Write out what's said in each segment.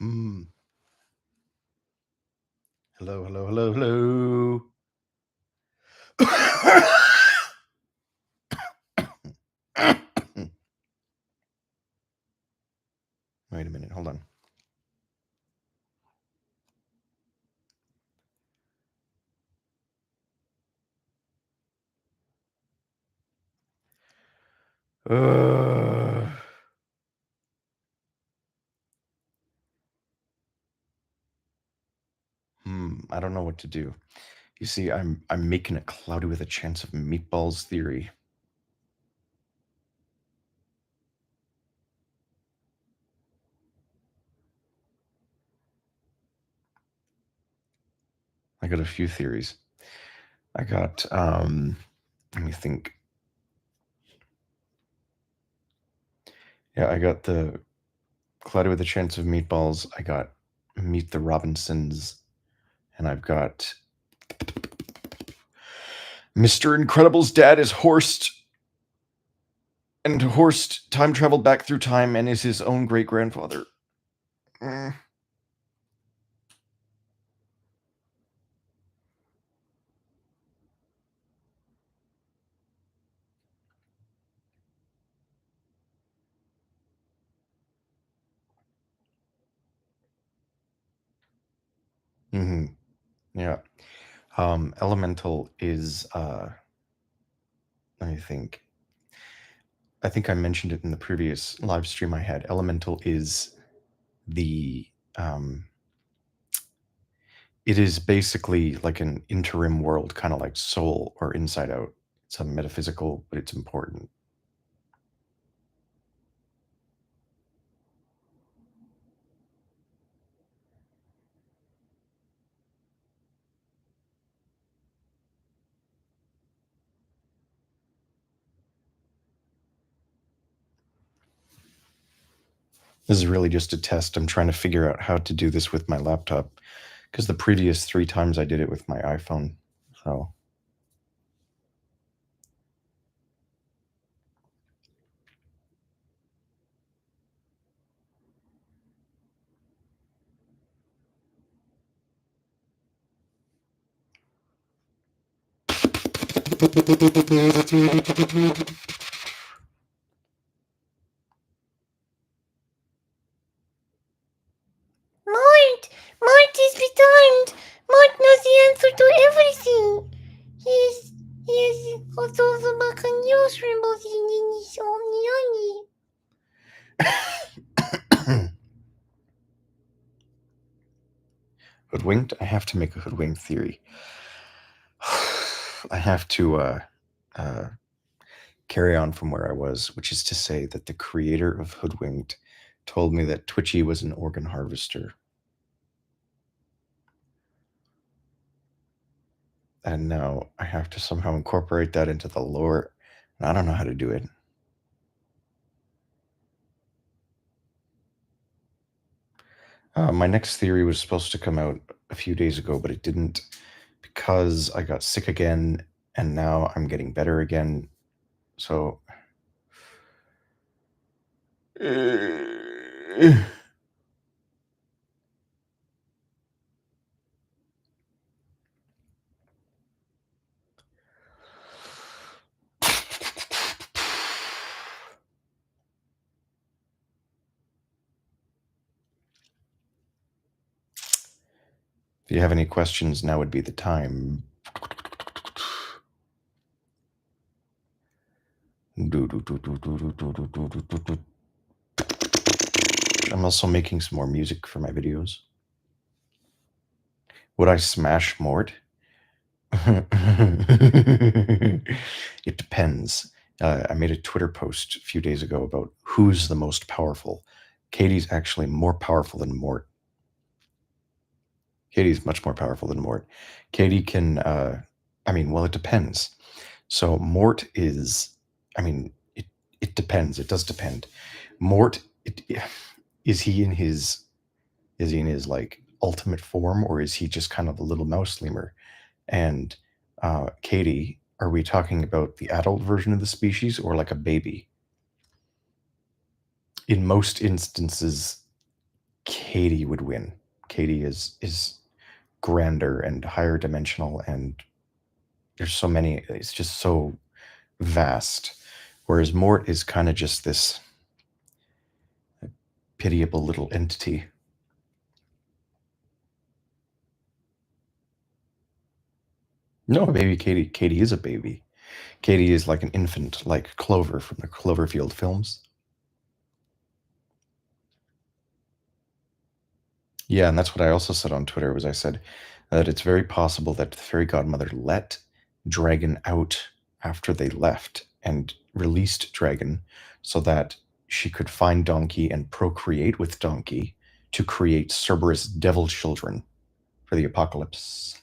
Mm. Hello, hello, hello, hello. Wait a minute, hold on. Uh, I don't know what to do. You see, I'm making it cloudy with a chance of meatballs theory. I got a few theories. I got let me think. Yeah, I got the cloudy with a chance of meatballs. I got Meet the Robinsons, and I've got Mr. Incredible's dad is Horst, and Horst time traveled back through time and is his own great grandfather. Mm-hmm. Yeah. Elemental is let me think. I think I mentioned it in the previous live stream I had. Elemental is the it is basically like an interim world, kind of like Soul or Inside Out. It's a metaphysical, but it's important. This is really just a test. I'm trying to figure out how to do this with my laptop because the previous 3 times I did it with my iPhone. So Mort is returned. Mort knows the answer to everything. He got all the Buccaneers symbols in his Omnioni. Hoodwinked? I have to make a hoodwinked theory. I have to carry on from where I was, which is to say that the creator of Hoodwinked told me that Twitchy was an organ harvester. And now I have to somehow incorporate that into the lore, and I don't know how to do it. My next theory was supposed to come out a few days ago, but it didn't because I got sick again, and now I'm getting better again. So. If you have any questions, now would be the time. I'm also making some more music for my videos. Would I smash Mort? It depends. I made a Twitter post a few days ago about who's the most powerful. Katie's actually more powerful than Mort. Katie's much more powerful than Mort. Katie can, well, it depends. So Mort is, it depends. It does depend. Mort, is he in his like ultimate form, or is he just kind of a little mouse lemur? And Katie, are we talking about the adult version of the species or like a baby? In most instances, Katie would win. Katie is grander and higher dimensional, and there's so many. It's just so vast. Whereas Mort is kind of just this pitiable little entity. No, baby Katie. Katie is a baby. Katie is like an infant, like Clover from the Cloverfield films. Yeah, and that's what I also said on Twitter was I said that it's very possible that the fairy godmother let Dragon out after they left and released Dragon so that she could find Donkey and procreate with Donkey to create Cerberus devil children for the apocalypse.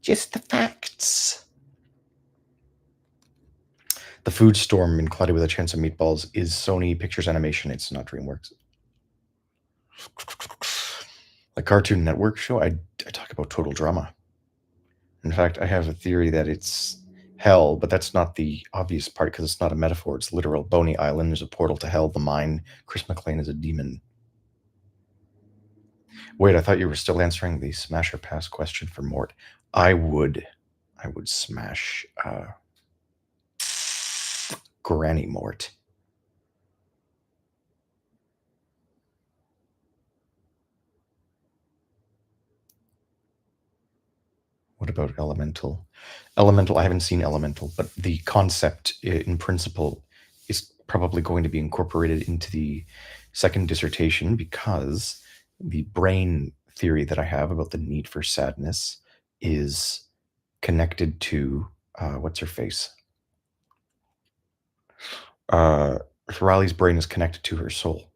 Just the facts. The Food Storm in Cloudy with a Chance of Meatballs is Sony Pictures Animation. It's not DreamWorks. The Cartoon Network show, I talk about total drama. In fact, I have a theory that it's hell, but that's not the obvious part because it's not a metaphor. It's literal. Boney Island, there's a portal to hell. The mine. Chris McLean is a demon. Wait, I thought you were still answering the smash or pass question for Mort. I would smash Granny Mort. What about Elemental? Elemental, I haven't seen Elemental, but the concept in principle is probably going to be incorporated into the second dissertation because the brain theory that I have about the need for sadness is connected to what's her face? Riley's brain is connected to her soul.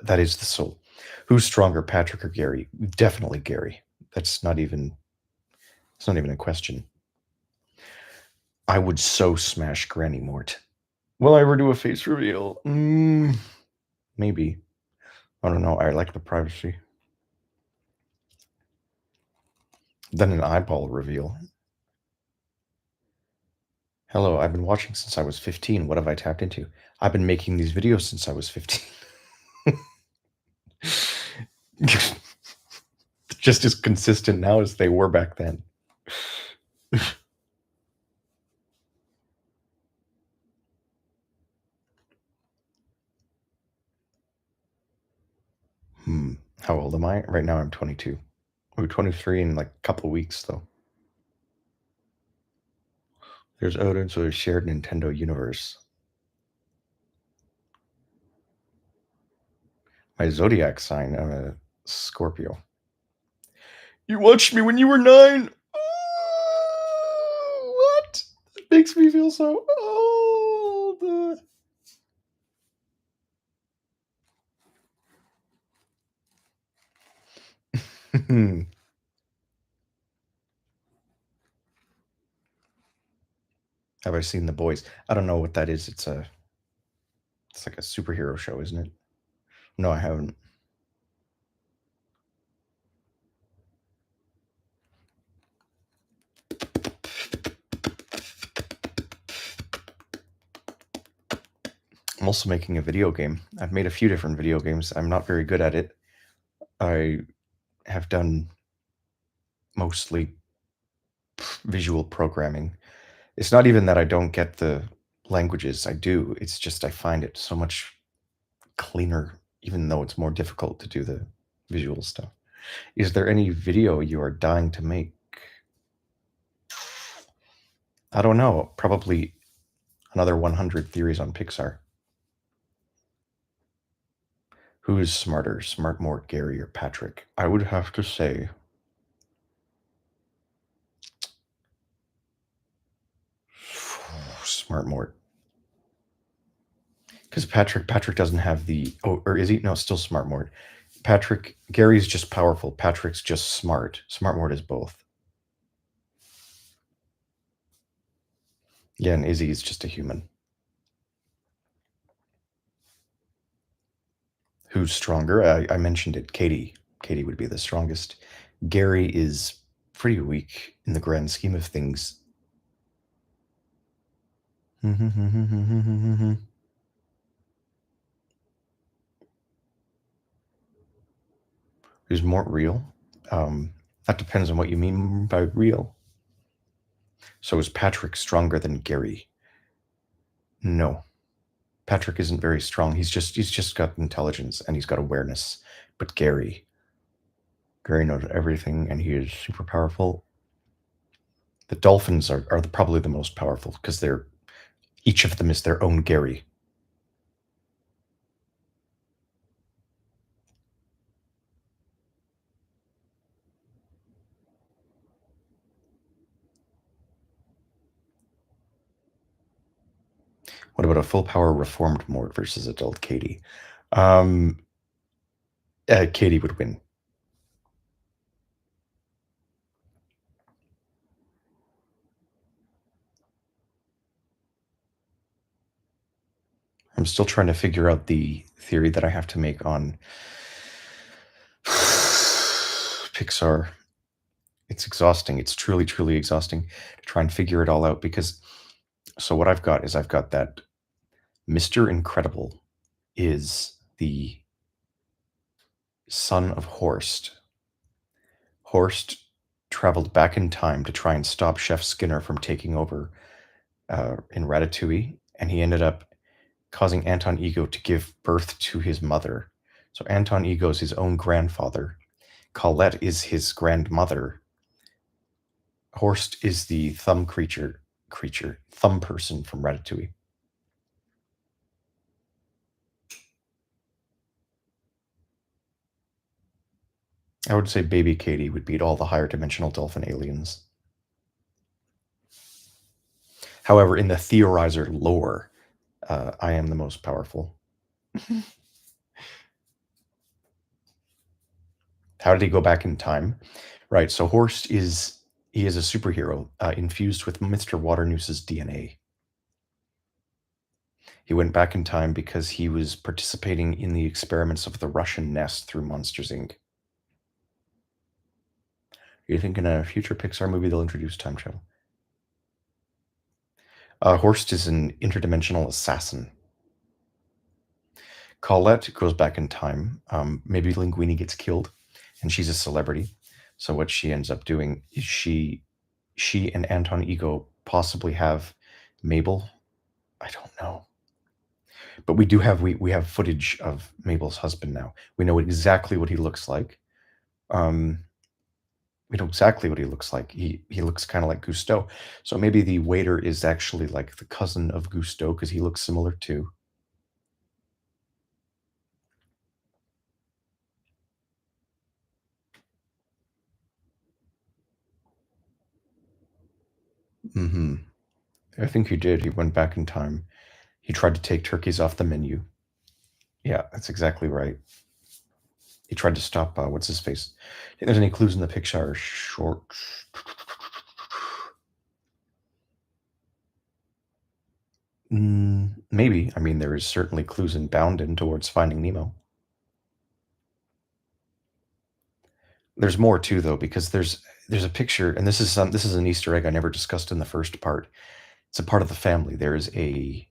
That is the soul. Who's stronger, Patrick or Gary? Definitely Gary. It's not even a question. I would so smash Granny Mort. Will I ever do a face reveal? Maybe. I don't know. I like the privacy. Then an eyeball reveal. Hello, I've been watching since I was 15. What have I tapped into? I've been making these videos since I was 15. Just as consistent now as they were back then. How old am I? Right now I'm 22. We're 23 in like a couple of weeks, though. There's Odin, so there's shared Nintendo universe. My zodiac sign, I'm a Scorpio. You watched me when you were 9. Oh, what? It makes me feel so old. Have I seen The Boys? I don't know what that is. It's like a superhero show, isn't it? No, I haven't. I'm also making a video game. I've made a few different video games. I'm not very good at it. I have done mostly visual programming. It's not even that I don't get the languages. I do. It's just I find it so much cleaner, even though it's more difficult to do the visual stuff. Is there any video you are dying to make? I don't know. Probably another 100 theories on Pixar. Who is smarter, Smart Mort, Gary, or Patrick? I would have to say Smart Mort. Because Patrick doesn't have the or is he? No, still Smart Mort. Gary's just powerful. Patrick's just smart. Smart Mort is both. Yeah, and Izzy is just a human. Who's stronger? I mentioned it. Katie. Katie would be the strongest. Gary is pretty weak in the grand scheme of things. Is Mort real? That depends on what you mean by real. So is Patrick stronger than Gary? No. Patrick isn't very strong. He's just got intelligence and he's got awareness. But Gary knows everything and he is super powerful. The dolphins are probably the most powerful because they're each of them is their own Gary. What about a full power reformed Mort versus adult Katie? Um, Katie would win. I'm still trying to figure out the theory that I have to make on Pixar. It's exhausting. It's truly, truly exhausting to try and figure it all out because so what I've got is I've got that Mr. Incredible is the son of Horst. Horst traveled back in time to try and stop Chef Skinner from taking over in Ratatouille, and he ended up causing Anton Ego to give birth to his mother. So Anton Ego is his own grandfather. Colette is his grandmother. Horst is the thumb thumb person from Ratatouille. I would say Baby Katie would beat all the higher dimensional dolphin aliens. However, in the Theorizer lore, I am the most powerful. How did he go back in time? Right, so Horst is a superhero infused with Mr. Waternoose's DNA. He went back in time because he was participating in the experiments of the Russian nest through Monsters Inc. You think in a future Pixar movie they'll introduce time travel? Horst is an interdimensional assassin. Colette goes back in time. Maybe Linguini gets killed, and she's a celebrity. So what she ends up doing is she and Anton Ego possibly have Mabel. I don't know, but we have footage of Mabel's husband now. We know exactly what he looks like. Um, we know exactly what he looks like. He looks kind of like Gusteau. So maybe the waiter is actually like the cousin of Gusteau because he looks similar too. Hmm. I think he did. He went back in time. He tried to take turkeys off the menu. Yeah, that's exactly right. He tried to stop what's his face. Think there's any clues in the Pixar shorts? Maybe. I mean, there is certainly clues in Boundin towards Finding Nemo. There's more too, though, because there's a picture, and this is an Easter egg I never discussed in the first part. It's a part of the family. There is a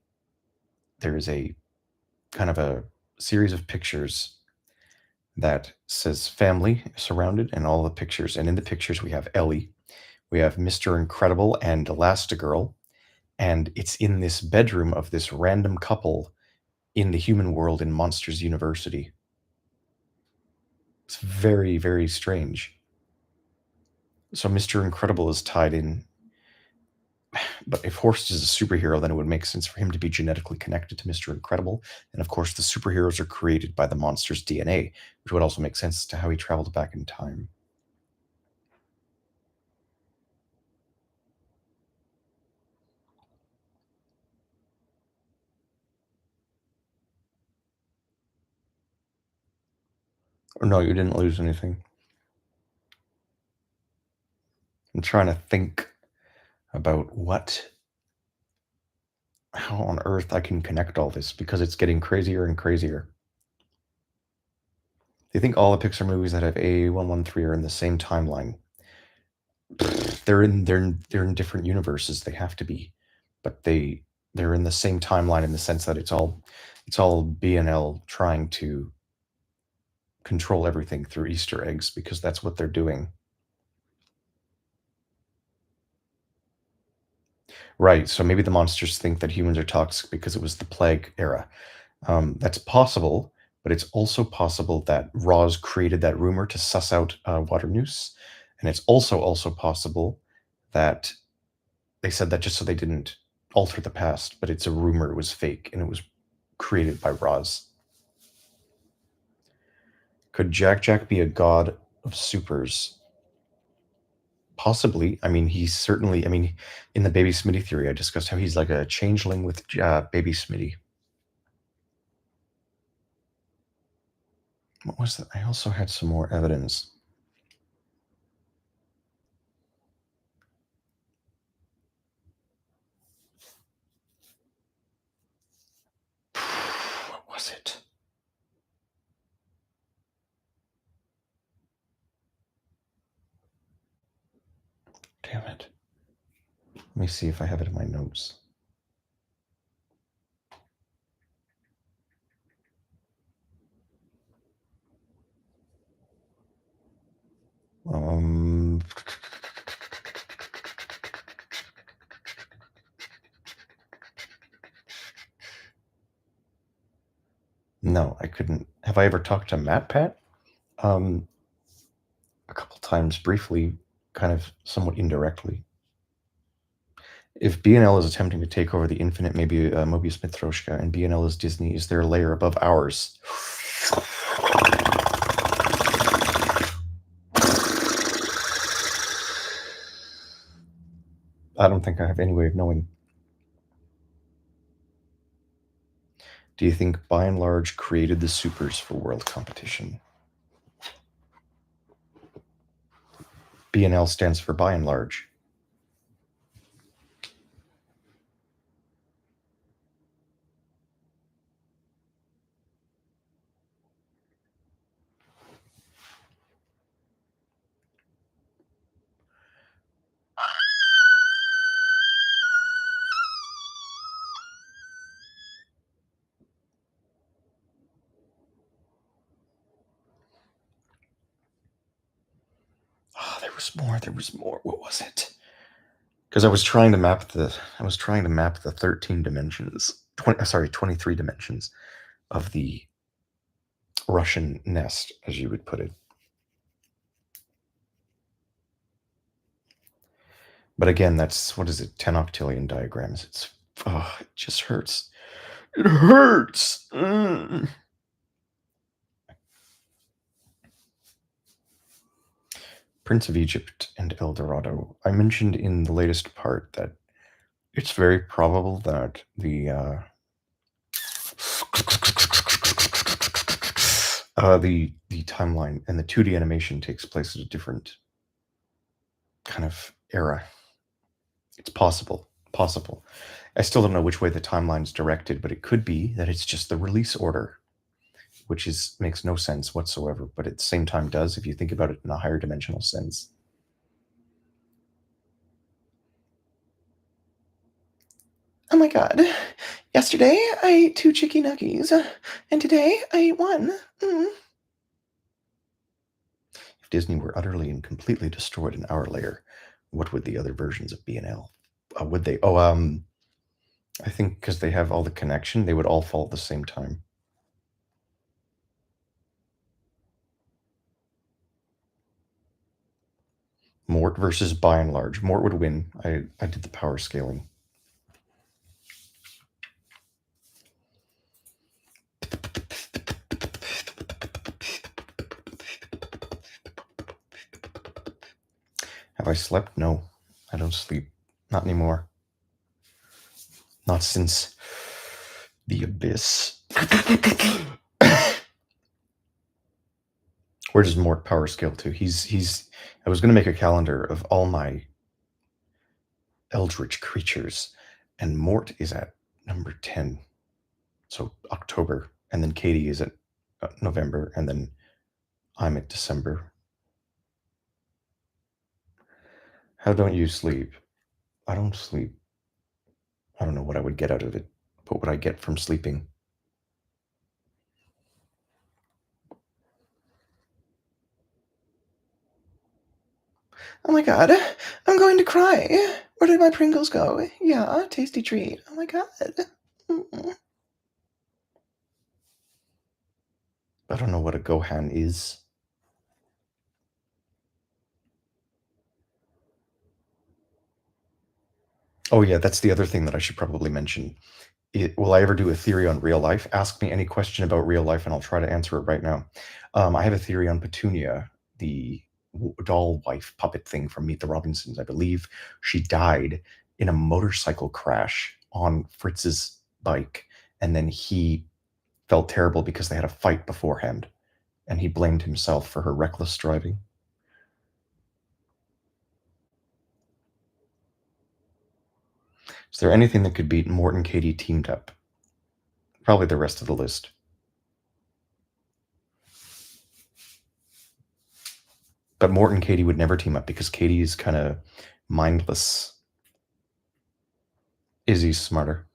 kind of a series of pictures that says family surrounded, and all the pictures. And in the pictures, we have Ellie, we have Mr. Incredible, and Elastigirl, and it's in this bedroom of this random couple in the human world in Monsters University. It's very, very strange. So Mr. Incredible is tied in. But if Horst is a superhero, then it would make sense for him to be genetically connected to Mr. Incredible. And of course, the superheroes are created by the monster's DNA, which would also make sense to how he traveled back in time. Or no, you didn't lose anything. I'm trying to think about how on earth I can connect all this because it's getting crazier and crazier. Do you think all the Pixar movies that have A113 are in the same timeline? They're in different universes. They have to be, but they're in the same timeline in the sense that it's all BNL trying to control everything through Easter eggs because that's what they're doing. Right. So maybe the monsters think that humans are toxic because it was the plague era. That's possible, but it's also possible that Roz created that rumor to suss out Waternoose, and it's also possible that they said that just so they didn't alter the past, but it's a rumor, it was fake, and it was created by Roz. Could Jack Jack be a god of supers? Possibly. I mean, he's certainly. I mean, in the Baby Smitty theory, I discussed how he's like a changeling with Baby Smitty. What was that? I also had some more evidence. What was it? Damn it. Let me see if I have it in my notes. Um, no, I couldn't. Have I ever talked to Matt Pat? A couple times briefly, kind of somewhat indirectly. If BNL is attempting to take over the infinite, maybe Mobius Matryoshka, and BNL is Disney, is there a layer above ours? I don't think I have any way of knowing. Do you think By and Large created the supers for world competition? BNL stands for By and Large. Oh, there was more. There was more. What was it? Because I was trying to map the 13 dimensions. 23 dimensions of the Russian nest, as you would put it. But again, that's what is it? 10 octillion diagrams. It just hurts. It hurts. Prince of Egypt and El Dorado. I mentioned in the latest part that it's very probable that the timeline and the 2D animation takes place at a different kind of era. It's possible. Possible. I still don't know which way the timeline's directed, but it could be that it's just the release order, which makes no sense whatsoever, but at the same time does if you think about it in a higher dimensional sense. Oh my god. Yesterday I ate 2 chicky nuggies, and today I ate 1. If Disney were utterly and completely destroyed in our layer, what would the other versions of BNL? Would they? I think because they have all the connection, they would all fall at the same time. Mort versus By and Large. Mort would win. I did the power scaling. Have I slept? No, I don't sleep. Not anymore. Not since the abyss. Where does Mort power scale to? He's. I was going to make a calendar of all my eldritch creatures, and Mort is at number 10. So October, and then Katie is at November, and then I'm at December. How don't you sleep? I don't sleep. I don't know what I would get out of it. What would I get from sleeping? Oh my god, I'm going to cry. Where did my Pringles go? Yeah, tasty treat. Oh my god. Mm. I don't know what a Gohan is. Oh yeah, that's the other thing that I should probably mention. Will I ever do a theory on real life? Ask me any question about real life, and I'll try to answer it right now. I have a theory on Petunia, the doll wife puppet thing from Meet the Robinsons. I believe she died in a motorcycle crash on Fritz's bike, and then he felt terrible because they had a fight beforehand, and he blamed himself for her reckless driving. Is there anything that could beat Mort and Katie teamed up? Probably the rest of the list. But Mort and Katie would never team up because Katie is kind of mindless. Izzy's smarter.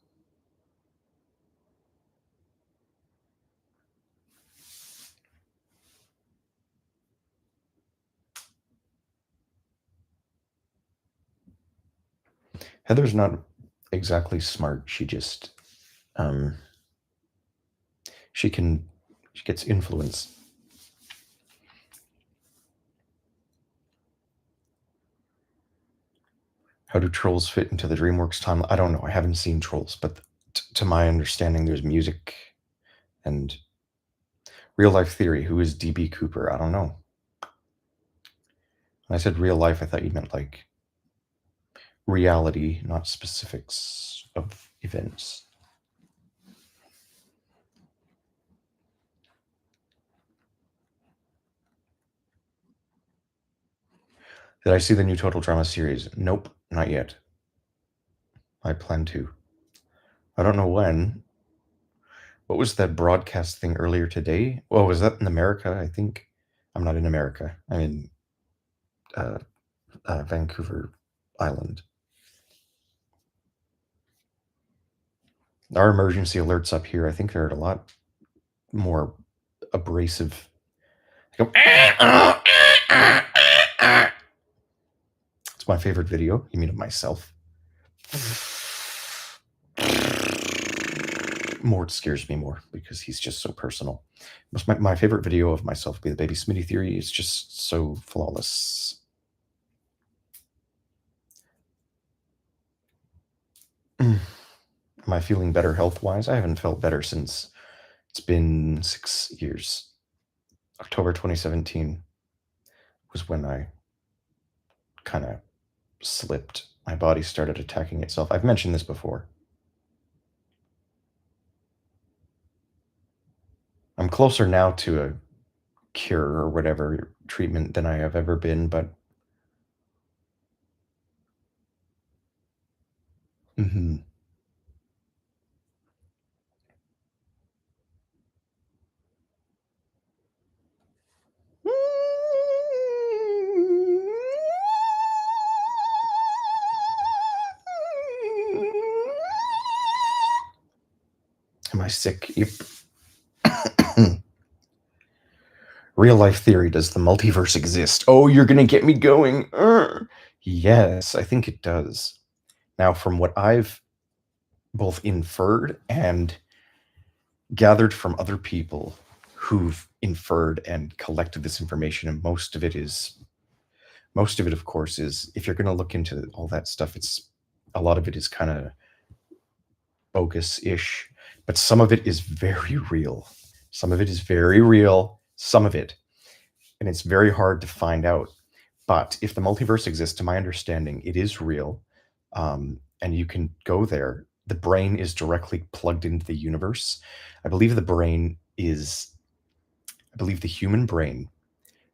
Heather's not exactly smart. She just um she gets influence. How do Trolls fit into the DreamWorks timeline? I don't know. I haven't seen Trolls, but to my understanding, there's music and real life theory. Who is DB Cooper? I don't know. When I said real life, I thought you meant like reality, not specifics of events. Did I see the new Total Drama series? Nope, not yet. I plan to. I don't know when. What was that broadcast thing earlier today? Oh, was that in America? I think I'm not in America. I'm in uh, Vancouver Island. Our emergency alerts up here, I think they're a lot more abrasive. They go, it's my favorite video. You mean of myself? Mort scares me more because he's just so personal. My favorite video of myself would be the Baby Smitty theory. It's just so flawless. Am I feeling better health-wise? I haven't felt better since it's been 6 years. October 2017 was when I kind of slipped. My body started attacking itself. I've mentioned this before. I'm closer now to a cure or whatever treatment than I have ever been, but mhm. Am I sick? Yep. Real life theory. Does the multiverse exist? Oh, you're gonna get me going. Yes, I think it does. Now, from what I've both inferred and gathered from other people who've inferred and collected this information, and most of it, of course, is if you're going to look into all that stuff, it's a lot of it is kind of bogus-ish, but some of it is very real. Some of it is very real. Some of it, and it's very hard to find out. But if the multiverse exists, to my understanding, it is real, and you can go there. The brain is directly plugged into the universe. I believe the human brain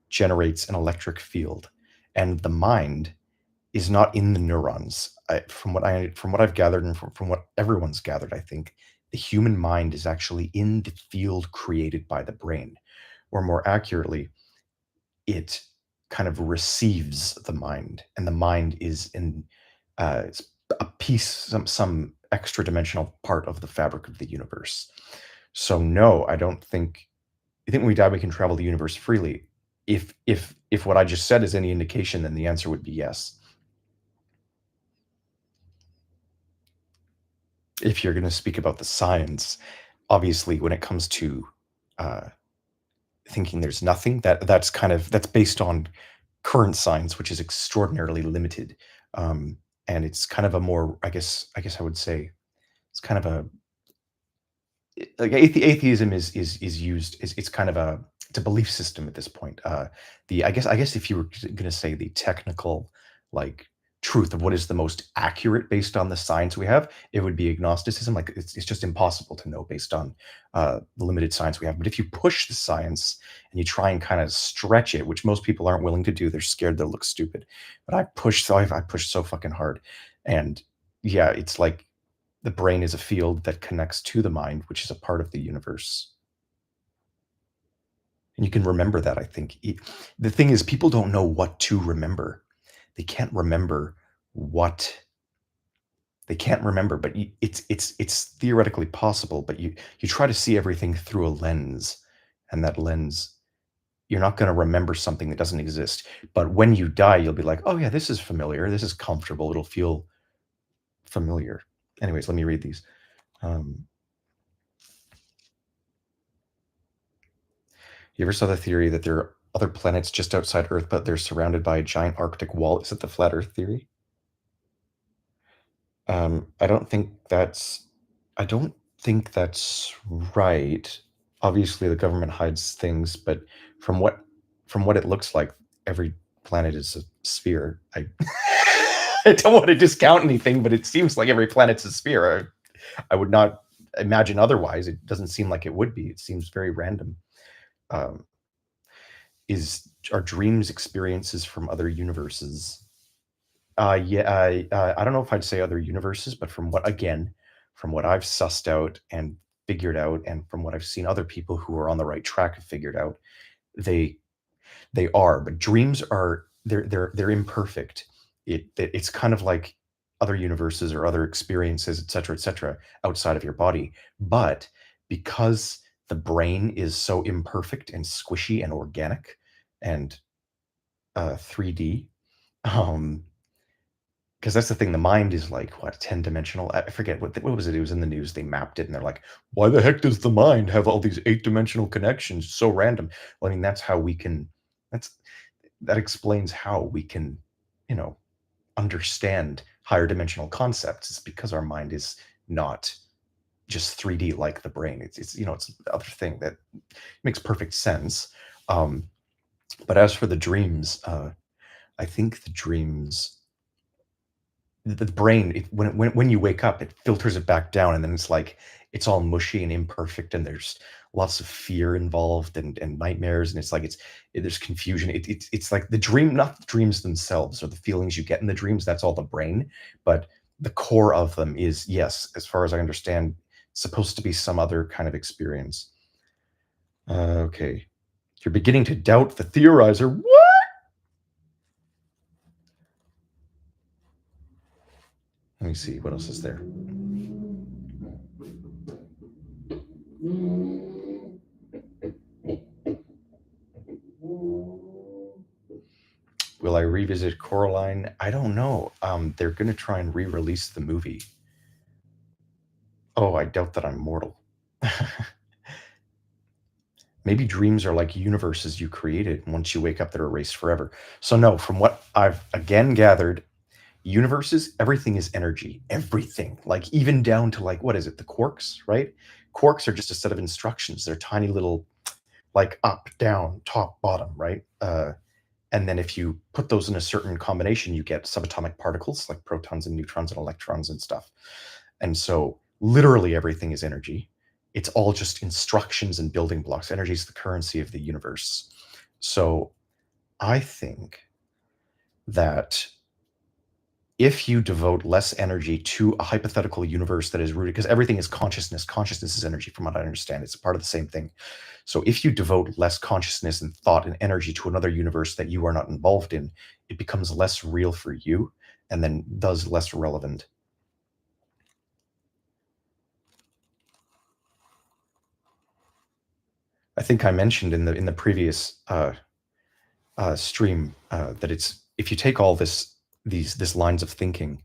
generates an electric field, and the mind is not in the neurons. From what I've gathered, and from what everyone's gathered, I think the human mind is actually in the field created by the brain, or more accurately, it kind of receives the mind, and the mind is in it's a piece, some extra dimensional part of the fabric of the universe. So no, I don't think. I think when we die, we can travel the universe freely. If what I just said is any indication, then the answer would be yes. If you're going to speak about the science, obviously, when it comes to uh, thinking there's nothing, that's based on current science, which is extraordinarily limited, and it's kind of a more, I guess I would say, it's kind of a like atheism is used is it's kind of a it's a belief system at this point. The I guess if you were going to say the technical like truth of what is the most accurate based on the science we have, it would be agnosticism. Like it's just impossible to know based on the limited science we have. But if you push the science and you try and kind of stretch it, which most people aren't willing to do, they're scared they'll look stupid. But I pushed so fucking hard, and yeah, it's like the brain is a field that connects to the mind, which is a part of the universe. And you can remember that, I think. The thing is, people don't know what to remember. They can't remember what they can't remember, but it's theoretically possible. But you try to see everything through a lens, and that lens, you're not going to remember something that doesn't exist. But when you die, you'll be like, oh yeah, this is familiar. This is comfortable. It'll feel familiar. Anyways, let me read these. Um, You ever saw the theory that there are other planets just outside Earth, but they're surrounded by a giant Arctic wall? Is it the flat Earth theory? I don't think that's I don't think that's right. Obviously, the government hides things, but from what from what it looks like, every planet is a sphere. I I don't want to discount anything, but it seems like every planet's a sphere. I would not imagine otherwise. It doesn't seem like it would be. It seems very random. Um, is Are dreams experiences from other universes? Yeah, I don't know if I'd say other universes, but from what I've sussed out and figured out, and from what I've seen other people who are on the right track have figured out, they they are. But dreams are they're imperfect. It's kind of like other universes or other experiences, et cetera, outside of your body. But because the brain is so imperfect and squishy and organic and 3D, um, because that's the thing. The mind is like what 10 dimensional. I forget what was it. It was in the news. They mapped it, and they're like, "Why the heck does the mind have all these 8 dimensional connections? So random." Well, I mean, that's how we can. That's that explains how we can, you know, understand higher dimensional concepts. It's because our mind is not just 3D like the brain. It's the other thing that makes perfect sense. Um, but as for the dreams, I think the dreams the brain when you wake up, it filters it back down, and then it's like it's all mushy and imperfect, and there's lots of fear involved, and nightmares, and there's confusion. It's like the dream, not the dreams themselves or the feelings you get in the dreams. That's all the brain, but the core of them is, yes, as far as I understand, supposed to be some other kind of experience. Okay, you're beginning to doubt the theorizer. What? Let me see what else is there. Will I revisit Coraline? I don't know. They're gonna try and re-release the movie. Oh, I doubt that I'm mortal. Maybe dreams are like universes you created, and once you wake up, they're erased forever. So no, from what I've again gathered, universes, everything is energy. Everything. Like even down to like what is it, the quarks, right? Quarks are just a set of instructions. They're tiny little like up, down, top, bottom, right? And then if you put those in a certain combination, you get subatomic particles like protons and neutrons and electrons and stuff. And so literally everything is energy. It's all just instructions and building blocks. Energy is the currency of the universe. So I think that if you devote less energy to a hypothetical universe that is rooted, because everything is consciousness, consciousness is energy, from what I understand, it's a part of the same thing. So if you devote less consciousness and thought and energy to another universe that you are not involved in, it becomes less real for you, and then thus less relevant. I think I mentioned in the previous stream that it's if you take all this lines of thinking,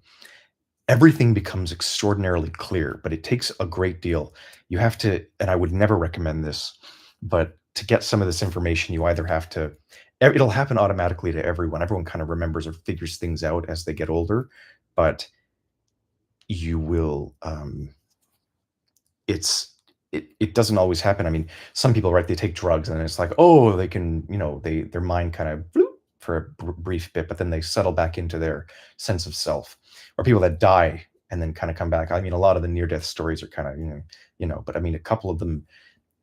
everything becomes extraordinarily clear, but it takes a great deal. You have to, and I would never recommend this, but to get some of this information, you either have to, it'll happen automatically to everyone. Everyone kind of remembers or figures things out as they get older, but you will, it doesn't always happen. I mean, some people, right, they take drugs and it's like, oh, they can, their mind kind of for a brief bit, but then they settle back into their sense of self. Or people that die and then kind of come back. I mean, a lot of the near death stories are kind of, but I mean, a couple of them,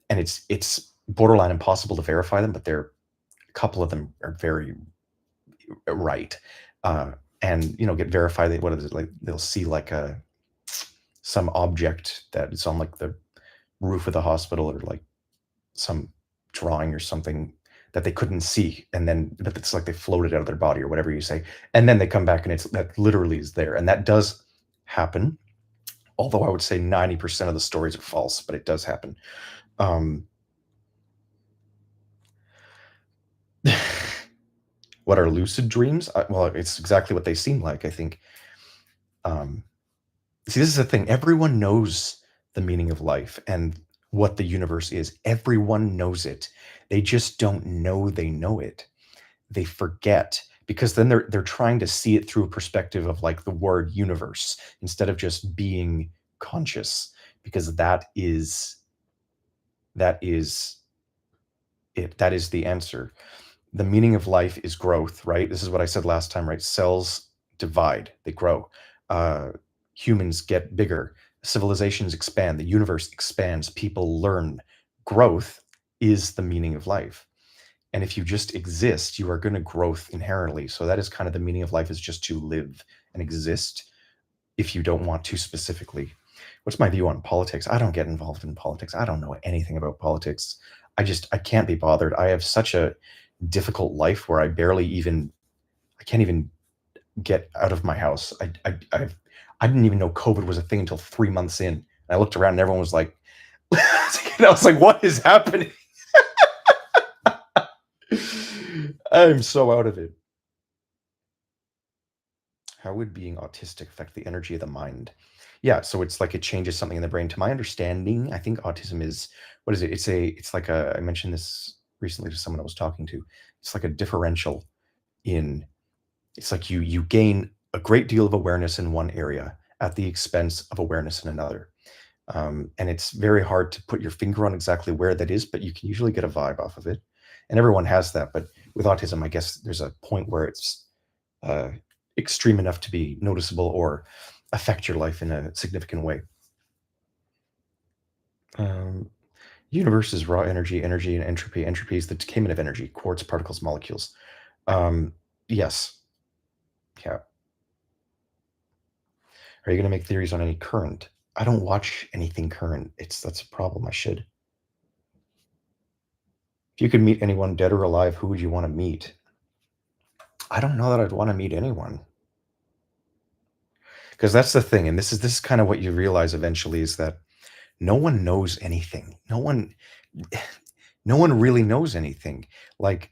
and it's borderline impossible to verify them, but a couple of them are very right. And get verified. What is it like? They'll see like some object that is on like the roof of the hospital or like some drawing or something that they couldn't see, and then but it's like they floated out of their body or whatever you say, and then they come back and it's that literally is there, and that does happen. Although I would say 90% of the stories are false, but it does happen. Um, what are lucid dreams? Well, it's exactly what they seem like, I think. Um, See, this is the thing. Everyone knows the meaning of life and what the universe is. Everyone knows it. They just don't know they know it. They forget because then they're trying to see it through a perspective of like the word universe instead of just being conscious, because that is it. That is the answer. The meaning of life is growth, right? This is what I said last time, right? Cells divide, they grow. Uh, Humans get bigger, civilizations expand, the universe expands, people learn. Growth is the meaning of life. And if you just exist, you are going to growth inherently. So that is kind of the meaning of life, is just to live and exist if you don't want to specifically. What's my view on politics? I don't get involved in politics. I don't know anything about politics. I can't be bothered. I have such a difficult life where I can't even get out of my house. I didn't even know COVID was a thing until 3 months in. And I looked around and everyone was like, I was like, what is happening? I'm so out of it. How would being autistic affect the energy of the mind? Yeah, so it's like it changes something in the brain. To my understanding, I think autism is, what is it? It's like I mentioned this recently to someone I was talking to. It's like a differential in, it's like you gain a great deal of awareness in one area at the expense of awareness in another. And it's very hard to put your finger on exactly where that is, but you can usually get a vibe off of it. And everyone has that. But with autism, I guess there's a point where it's uh, extreme enough to be noticeable or affect your life in a significant way. Um, Universe is raw energy, energy and entropy. Entropy is the decayment of energy, quartz, particles, molecules. Um, yes. Yeah. Are you going to make theories on any current? I don't watch anything current. That's a problem. I should. If you could meet anyone dead or alive, who would you want to meet? I don't know that I'd want to meet anyone. Because that's the thing, and this is kind of what you realize eventually, is that no one knows anything. No one really knows anything. Like,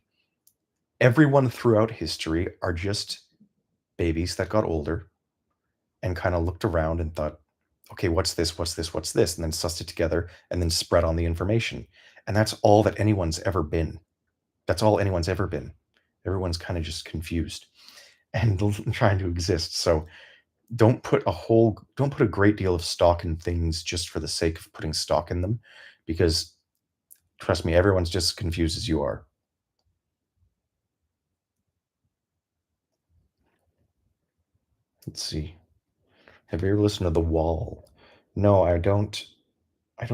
everyone throughout history are just babies that got older and kind of looked around and thought, okay, what's this? What's this? What's this? And then sussed it together and then spread on the information. And that's all that anyone's ever been. That's all anyone's ever been. Everyone's kind of just confused and trying to exist. So don't put a great deal of stock in things just for the sake of putting stock in them, because trust me, everyone's just as confused as you are. Let's see. Have you ever listened to The Wall? No, I don't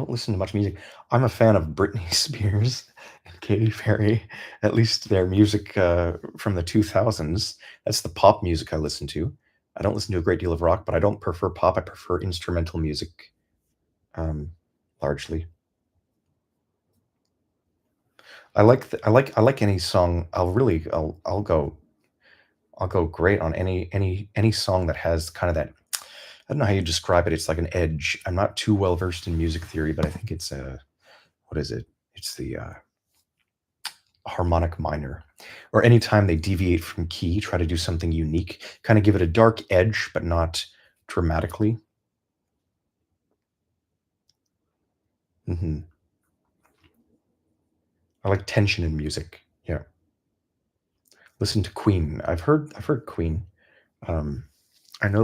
listen to much music. I'm a fan of Britney Spears and Katy Perry, at least their music from the 2000s. That's the pop music I listen to. I don't listen to a great deal of rock, but I don't prefer pop. I prefer instrumental music, um, largely. I like any song. I'll go great on any song that has kind of that. I don't know how you describe it. It's like an edge. I'm not too well versed in music theory, but I think it's a, what is it? It's the harmonic minor. Or anytime they deviate from key, try to do something unique, kind of give it a dark edge, but not dramatically. Hmm. I like tension in music. Yeah. Listen to Queen. I've heard Queen. Um, I know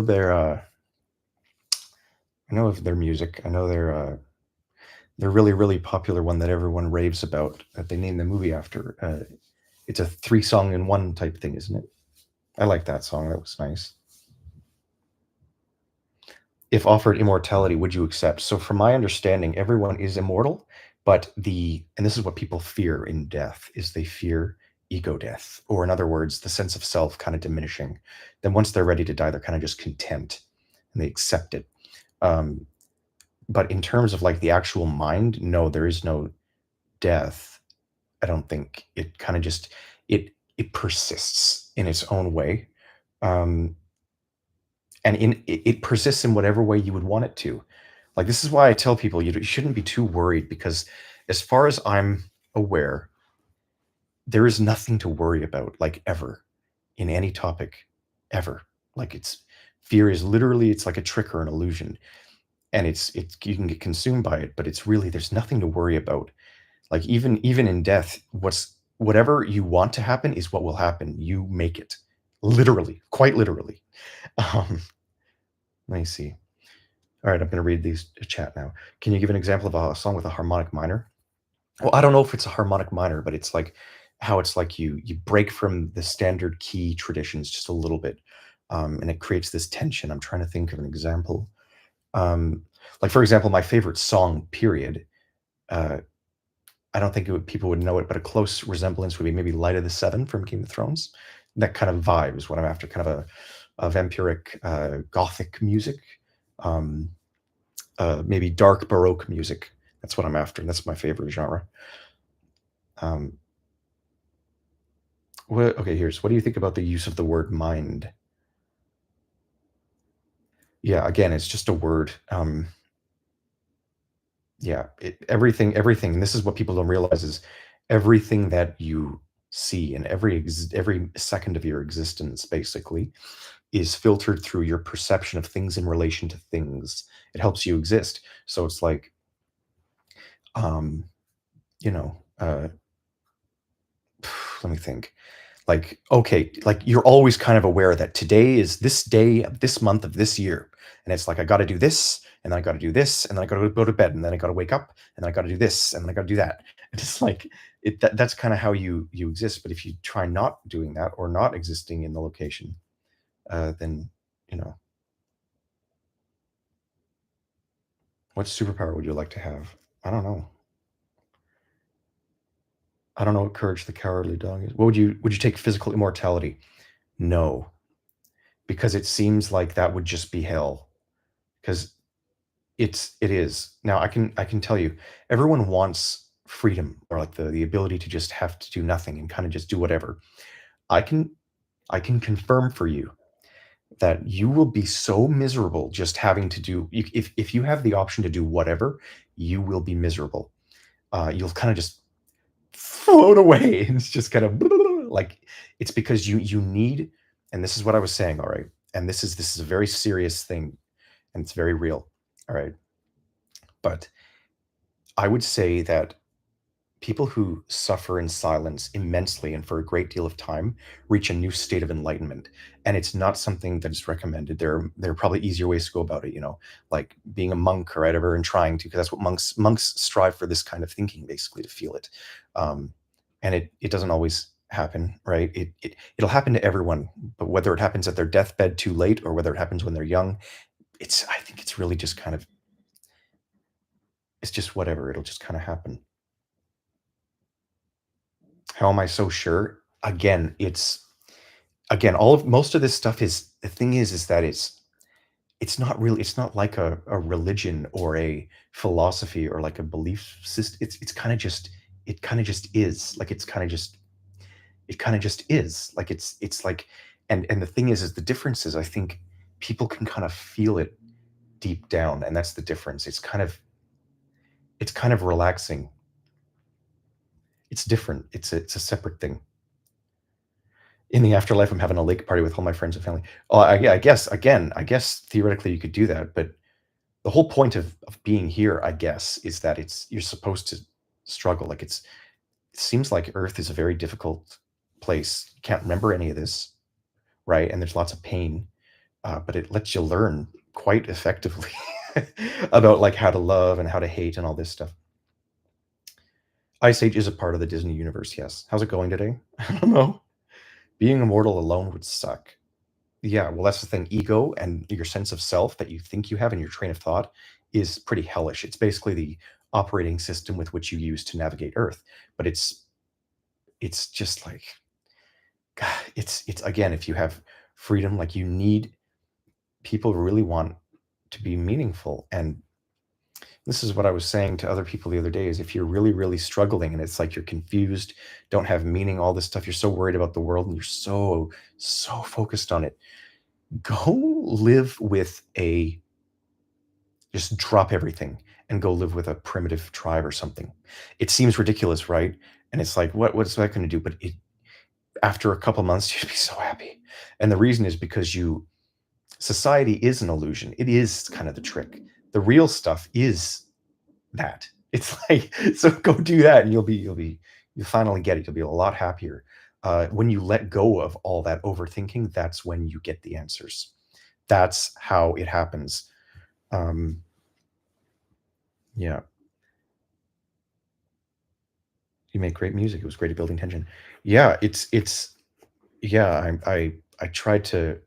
I know of their music. I know they're really really popular one that everyone raves about that they named the movie after. It's a three song in one type thing, isn't it? I like that song. That was nice. If offered immortality, would you accept? So, from my understanding, everyone is immortal, but and this is what people fear in death, is they fear ego death, or in other words, the sense of self kind of diminishing. Then once they're ready to die, they're kind of just content and they accept it. Um, but in terms of like the actual mind, no, there is no death. I don't think it kind of just it persists in its own way. Um, and it persists in whatever way you would want it to. Like this is why I tell people you shouldn't be too worried because, as far as I'm aware, there is nothing to worry about, like ever, in any topic, ever. Like it's fear is literally it's like a trick or an illusion, and it's you can get consumed by it, but it's really there's nothing to worry about. Like even in death, whatever you want to happen is what will happen. You make it, literally, quite literally. Um, Let me see. All right, I'm going to read these chat now. Can you give an example of a song with a harmonic minor? Well, I don't know if it's a harmonic minor, but it's like how it's like you break from the standard key traditions just a little bit, and it creates this tension. I'm trying to think of an example. Um, like for example, my favorite song, period. Uh, I don't think people would know it, but a close resemblance would be maybe "Light of the Seven" from Game of Thrones. That kind of vibe is what I'm after, kind of a vampiric, gothic music. Um, Maybe dark baroque music. That's what I'm after, and that's my favorite genre. Um, okay, here's what do you think about the use of the word mind? Yeah, again, it's just a word. Yeah, everything, and this is what people don't realize is everything that you see and every second of your existence basically is filtered through your perception of things in relation to things. It helps you exist. So it's like, um, you know, let me think. Like, okay, like you're always kind of aware that today is this day of this month of this year. And it's like, I got to do this, and then I got to do this, and then I got to go to bed, and then I got to wake up, and then I got to do this, and then I got to do that. And it's like, that's kind of how you exist. But if you try not doing that or not existing in the location, then, you know, what superpower would you like to have? I don't know. I don't know what courage the cowardly dog is. What would you take physical immortality? No, because it seems like that would just be hell. Because it is. Now I can tell you, everyone wants freedom or like the ability to just have to do nothing and kind of just do whatever. I can I can confirm for you that you will be so miserable just having to do if you have the option to do whatever, you will be miserable. You'll kind of just float away and it's just kind of like it's because you need, and this is what I was saying, all right, and this is a very serious thing and it's very real, all right, but I would say that people who suffer in silence immensely and for a great deal of time reach a new state of enlightenment, and it's not something that is recommended. There are probably easier ways to go about it, like being a monk or whatever, and trying to, because that's what monks strive for, this kind of thinking basically, to feel it. um, and it doesn't always happen, right? It'll happen to everyone, but whether it happens at their deathbed too late or whether it happens when they're young, I think it's really just kind of, it's just whatever, it'll just kind of happen. How am I so sure? Again, all of most of this stuff is, the thing is that it's not really, it's not like a religion or a philosophy or like a belief system. It's kind of just, it kind of just is. Like it kind of just is. Like it's like, and the thing is the difference is, I think people can kind of feel it deep down, and that's the difference. It's kind of relaxing. It's different. It's a separate thing. In the afterlife, I'm having a lake party with all my friends and family. Oh, yeah, I guess again, I guess theoretically you could do that, but the whole point of being here, I guess, is that you're supposed to struggle. Like it seems like Earth is a very difficult place. You can't remember any of this, right? And there's lots of pain, but it lets you learn quite effectively about like how to love and how to hate and all this stuff. Ice Age is a part of the Disney universe, yes. How's it going today? I don't know. Being immortal alone would suck. Yeah, well, that's the thing. Ego and your sense of self that you think you have in your train of thought is pretty hellish. It's basically the operating system with which you use to navigate Earth. But it's just like God, it's again, if you have freedom, like you need people really want to be meaningful. And this is what I was saying to other people the other day is if you're really, really struggling and it's like you're confused, don't have meaning, all this stuff, you're so worried about the world and you're so, so focused on it, go live with a just drop everything and go live with a primitive tribe or something. It seems ridiculous, right? And it's like, what's that going to do? But after a couple months, you'd be so happy. And the reason is because society is an illusion. It is kind of the trick. The real stuff is that. It's like, so go do that and you'll finally get it. You'll be a lot happier. When you let go of all that overthinking, that's when you get the answers. That's how it happens. Um, yeah, you make great music. It was great at building tension. Yeah, yeah. I tried to.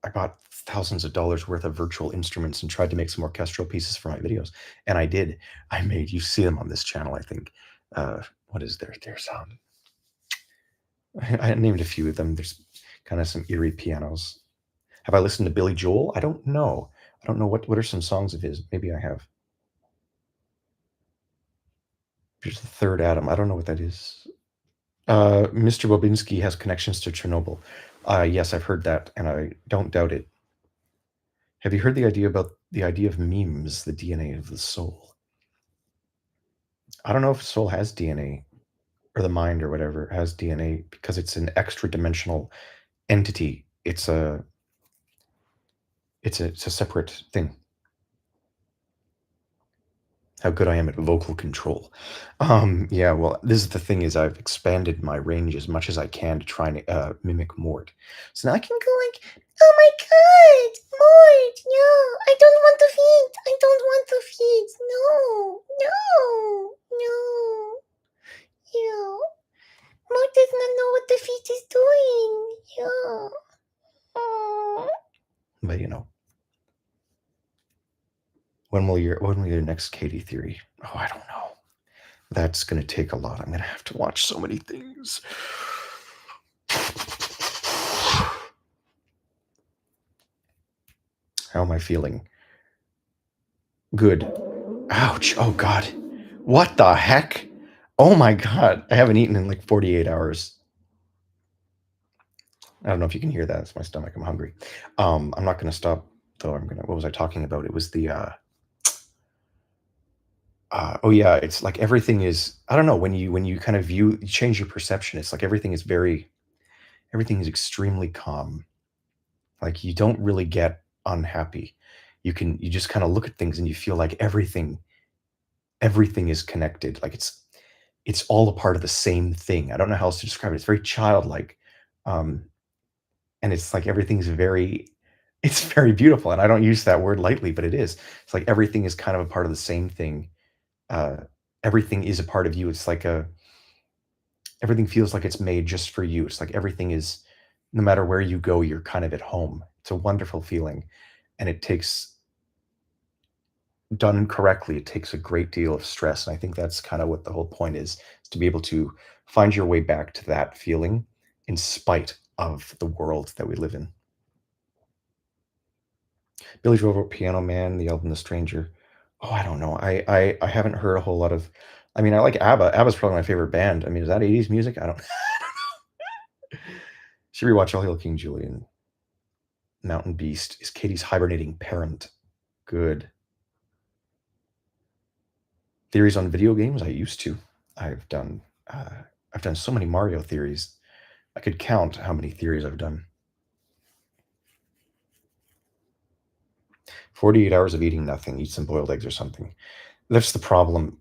I bought thousands of dollars worth of virtual instruments and tried to make some orchestral pieces for my videos, and I did. I made. You see them on this channel, I think. What is there's I named a few of them. There's kind of some eerie pianos. Have I listened to Billy Joel? I don't know. I don't know what are some songs of his. Maybe I have. Here's the third atom. I don't know what that is. Mr. Bobinski has connections to Chernobyl. Yes, I've heard that, and I don't doubt it. Have you heard the idea of memes, the DNA of the soul? I don't know if soul has DNA or the mind or whatever has DNA because it's an extra dimensional entity. It's a separate thing. How good I am at vocal control. Yeah, well, this is the thing is I've expanded my range as much as I can to try and mimic Mort. So now I can go like, oh my god, Mort, no, I don't want to feed. I don't want to feed. No, no, no, yeah. Mort does not know what the feet is doing. Yeah. Oh. But when will your next Katie theory? Oh, I don't know. That's going to take a lot. I'm going to have to watch so many things. How am I feeling? Good. Ouch. Oh, God. What the heck? Oh, my God. I haven't eaten in like 48 hours. I don't know if you can hear that. It's my stomach. I'm hungry. I'm not going to stop, though. What was I talking about? It was oh yeah, it's like everything is, I don't know, when you kind of you change your perception, it's like everything is extremely calm. Like you don't really get unhappy. You just kind of look at things and you feel like everything is connected. Like it's all a part of the same thing. I don't know how else to describe it. It's very childlike. Um, and it's like everything's very it's very beautiful. And I don't use that word lightly, but it is. It's like everything is kind of a part of the same thing. Uh, everything is a part of you. It's like everything feels like it's made just for you. It's like everything is, no matter where you go, you're kind of at home. It's a wonderful feeling. And it takes, done correctly, it takes a great deal of stress. And I think that's kind of what the whole point is to be able to find your way back to that feeling in spite of the world that we live in. Billy Joel wrote Piano Man, the album The Stranger. Oh, I don't know. I haven't heard a whole lot of, I mean, I like ABBA. ABBA's probably my favorite band. I mean, is that 80s music? I don't Should rewatch All Hail King Julian. Mountain Beast is Katie's hibernating parent. Good. Theories on video games? I used to. I've done I've done so many Mario theories. I could count how many theories I've done. 48 hours of eating nothing, eat some boiled eggs or something. That's the problem.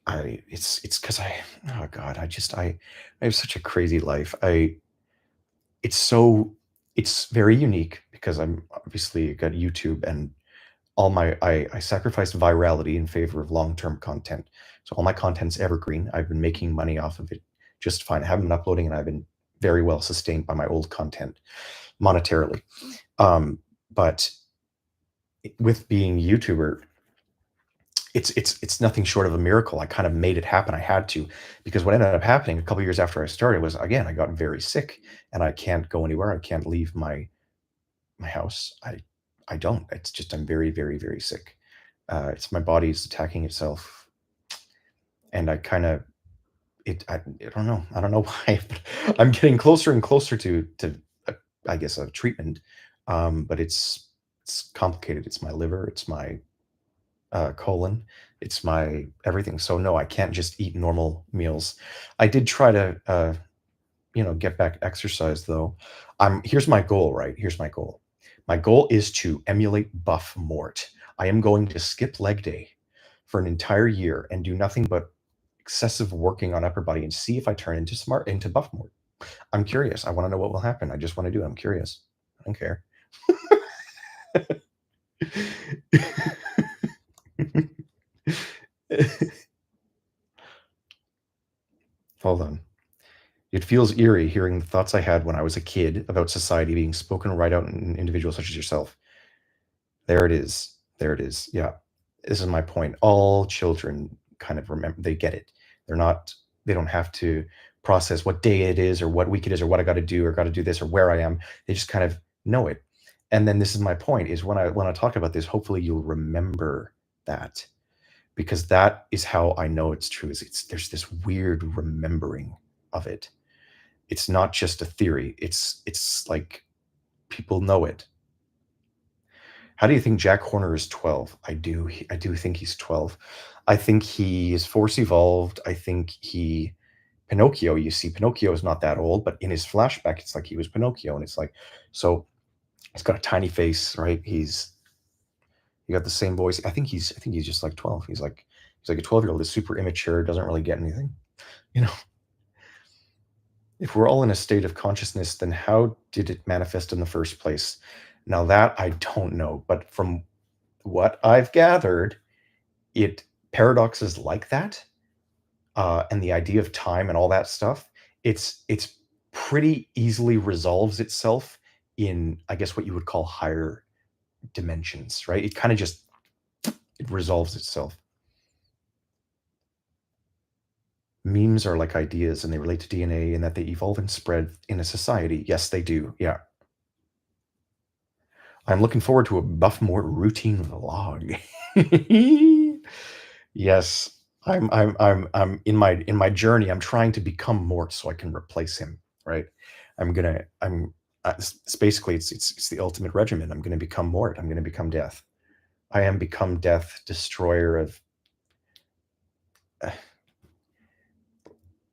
It's because oh God, I have such a crazy life. It's so, it's very unique because I'm obviously got YouTube and I sacrificed virality in favor of long-term content. So all my content's evergreen. I've been making money off of it just fine. I haven't been uploading and I've been very well sustained by my old content monetarily. But with being a YouTuber, it's nothing short of a miracle. I kind of made it happen. I had to, because what ended up happening a couple years after I started was, again, I got very sick and I can't go anywhere. I can't leave my house. I don't. It's just I'm very, very, very sick. It's my body's attacking itself, and I kind of I don't know. I don't know why, but I'm getting closer and closer to I guess a treatment. But it's complicated. It's my liver. It's my colon. It's my everything. So no, I can't just eat normal meals. I did try to get back exercise though. Here's my goal, right? Here's my goal. My goal is to emulate Buff Mort. I am going to skip leg day for an entire year and do nothing but excessive working on upper body and see if I turn into Buff Mort. I'm curious. I want to know what will happen. I just want to do it. I'm curious. I don't care. Hold on. It feels eerie hearing the thoughts I had when I was a kid about society being spoken right out in individuals such as yourself. There it is. There it is. Yeah. This is my point. All children kind of remember, they get it. They're not, they don't have to process what day it is or what week it is or what I got to do or got to do this or where I am. They just kind of know it. And then this is my point is when I talk about this, hopefully you'll remember that, because that is how I know it's true. Is there's this weird remembering of it. It's not just a theory. It's like people know it. How do you think Jack Horner is 12? I do think he's 12. I think he is force evolved. I think Pinocchio, you see, Pinocchio is not that old, but in his flashback, it's like he was Pinocchio. And it's like, so he's got a tiny face, right? He got the same voice. I think he's just like 12. He's like a 12-year-old is super immature, doesn't really get anything. You know, if we're all in a state of consciousness, then how did it manifest in the first place? Now that I don't know, but from what I've gathered, it paradoxes like that, and the idea of time and all that stuff, it's pretty easily resolves itself in, I guess, what you would call higher dimensions, right? It kind of just it resolves itself. Memes are like ideas and they relate to DNA and that they evolve and spread in a society. Yes, they do. Yeah. I'm looking forward to a Buff Mort routine vlog. Yes, I'm in my journey. I'm trying to become Mort so I can replace him. Right? I'm it's basically it's the ultimate regimen. I'm gonna become Mort. I'm gonna become Death. I am become Death, destroyer of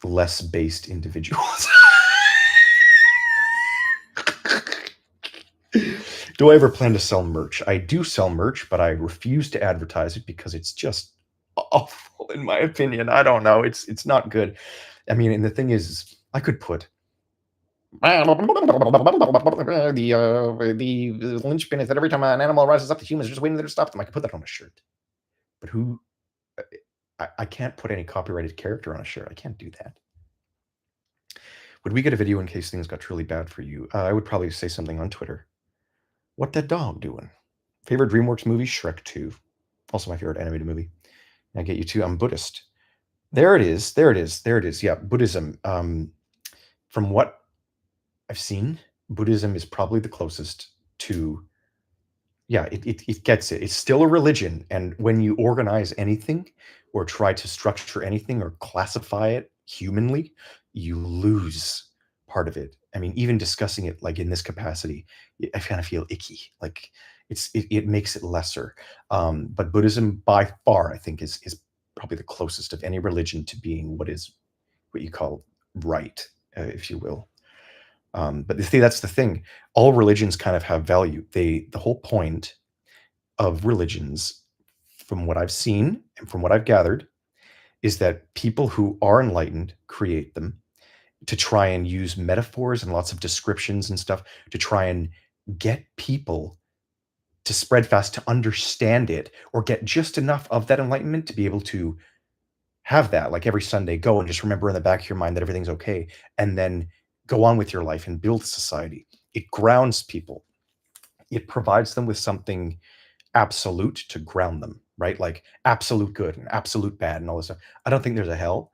less based individuals. Do I ever plan to sell merch? I do sell merch, but I refuse to advertise it because it's just awful, in my opinion. I don't know. It's not good. I mean, and the thing is, I could put the linchpin is that every time an animal rises up, the humans are just waiting there to stop them. I could put that on a shirt, but who? I can't put any copyrighted character on a shirt. I can't do that. Would we get a video in case things got truly bad for you? I would probably say something on Twitter. What that dog doing? Favorite DreamWorks movie? Shrek 2. Also my favorite animated movie. I get you too. I'm Buddhist. There it is. There it is. There it is. Yeah, Buddhism. From what I've seen, Buddhism is probably the closest to, yeah, it gets it. It's still a religion. And when you organize anything or try to structure anything or classify it humanly, you lose part of it. I mean, even discussing it like in this capacity, I kind of feel icky. Like it makes it lesser. But Buddhism by far, I think, is probably the closest of any religion to being what you call right, if you will. But that's the thing. All religions kind of have value. The whole point of religions, from what I've seen and from what I've gathered, is that people who are enlightened create them to try and use metaphors and lots of descriptions and stuff to try and get people to spread fast to understand it or get just enough of that enlightenment to be able to have that like every Sunday go and just remember in the back of your mind that everything's okay and then go on with your life and build a society. It grounds people. It provides them with something absolute to ground them, right? Like absolute good and absolute bad and all this stuff. I don't think there's a hell.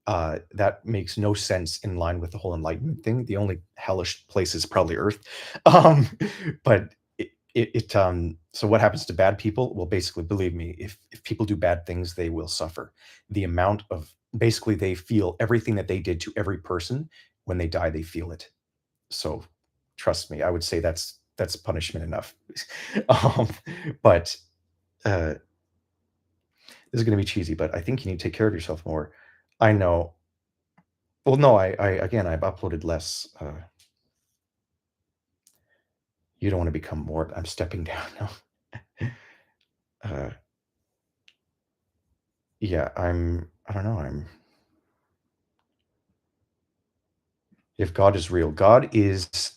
That makes no sense in line with the whole enlightenment thing. The only hellish place is probably Earth. Um, but so what happens to bad people? Well, basically, believe me, if people do bad things, they will suffer. The amount of basically they feel everything that they did to every person when they die, they feel it. So trust me, I would say that's punishment enough. um, but this is going to be cheesy, but I think you need to take care of yourself more. I know. Well, no, I again, I've uploaded less. You don't want to become Mort. I'm stepping down now. uh, yeah, I don't know. If God is real, God is.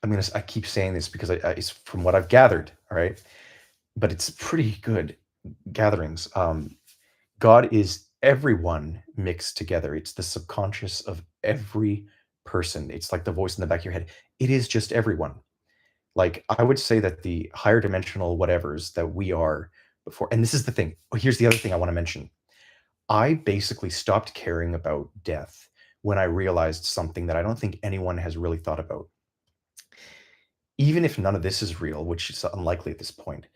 I keep saying this because it's from what I've gathered. All right, but it's pretty good gatherings. God is everyone mixed together. It's the subconscious of every person. It's like the voice in the back of your head. It is just everyone. Like I would say that the higher dimensional whatevers that we are before, and this is the thing. Oh, here's the other thing I want to mention. I basically stopped caring about death when I realized something that I don't think anyone has really thought about. Even if none of this is real, which is unlikely at this point,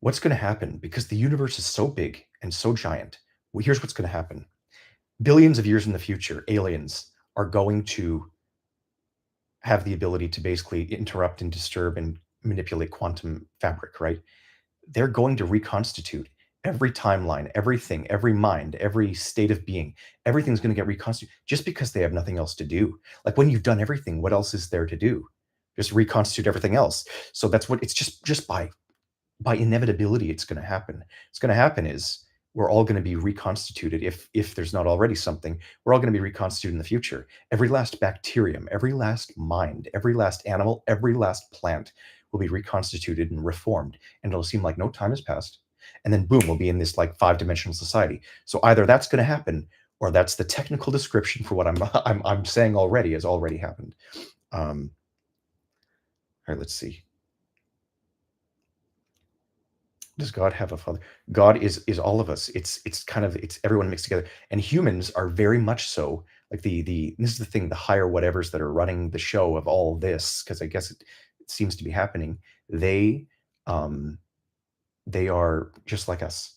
what's going to happen? Because the universe is so big and so giant. Well, here's what's going to happen. Billions of years in the future, aliens are going to have the ability to basically interrupt and disturb and manipulate quantum fabric, right? They're going to reconstitute every timeline, everything, every mind, every state of being. Everything's going to get reconstituted just because they have nothing else to do. Like when you've done everything, what else is there to do? Just reconstitute everything else. So that's what it's just by inevitability it's going to happen. What's going to happen is we're all going to be reconstituted if there's not already something. We're all going to be reconstituted in the future. Every last bacterium, every last mind, every last animal, every last plant will be reconstituted and reformed, and it'll seem like no time has passed. And then boom, we'll be in this like 5-dimensional society. So either that's going to happen, or that's the technical description for what I'm saying already has already happened. All right, let's see. Does God have a father? God is all of us. It's kind of it's everyone mixed together, and humans are very much so. Like this is the thing, the higher whatevers that are running the show of all this, because I guess it seems to be happening. They um they are just like us.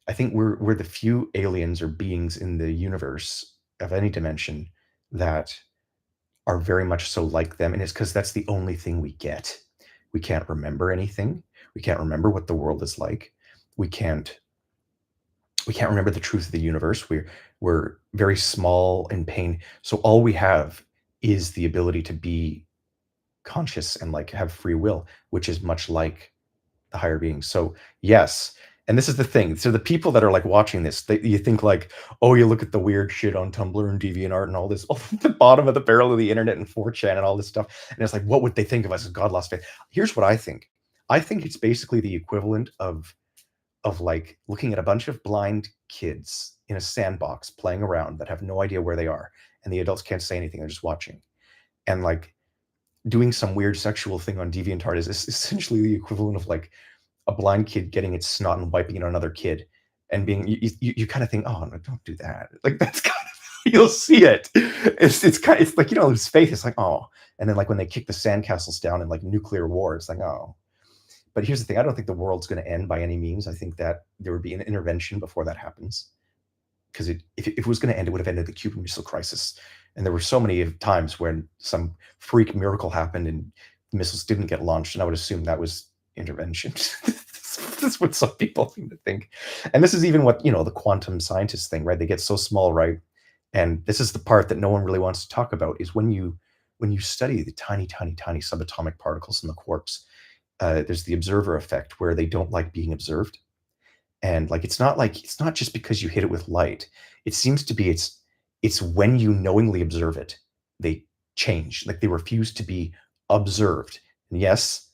I think we're the few aliens or beings in the universe of any dimension that are very much so like them, and it's because that's the only thing we get. We can't remember anything. We can't remember what the world is like. We can't we can't remember the truth of the universe. We're very small in pain. So all we have is the ability to be conscious and like have free will, which is much like the higher beings. So yes, and this is the thing. So the people that are like watching this, you think like, oh, you look at the weird shit on Tumblr and DeviantArt and all this, all the bottom of the barrel of the internet and 4chan and all this stuff, and it's like, what would they think of us as God lost faith? Here's what I think. I think it's basically the equivalent of like looking at a bunch of blind kids in a sandbox playing around that have no idea where they are, and the adults can't say anything; they're just watching, and like doing some weird sexual thing on DeviantArt is essentially the equivalent of like a blind kid getting its snot and wiping it on another kid and being you kind of think, oh no, don't do that. Like that's kind of you'll see it. It's like his faith. It's like, oh, and then like when they kick the sandcastles down in like nuclear war, it's like, oh. But here's the thing: I don't think the world's going to end by any means. I think that there would be an intervention before that happens, because if it was going to end, it would have ended the Cuban Missile Crisis. And there were so many times when some freak miracle happened and missiles didn't get launched, and I would assume that was intervention. is what some people seem to think. And this is even what, the quantum scientists thing, right? They get so small, right? And this is the part that no one really wants to talk about is when you study the tiny, tiny, tiny subatomic particles in the quarks, there's the observer effect where they don't like being observed. And it's not just because you hit it with light. It seems to be it's when you knowingly observe it, they change. Like they refuse to be observed. And yes,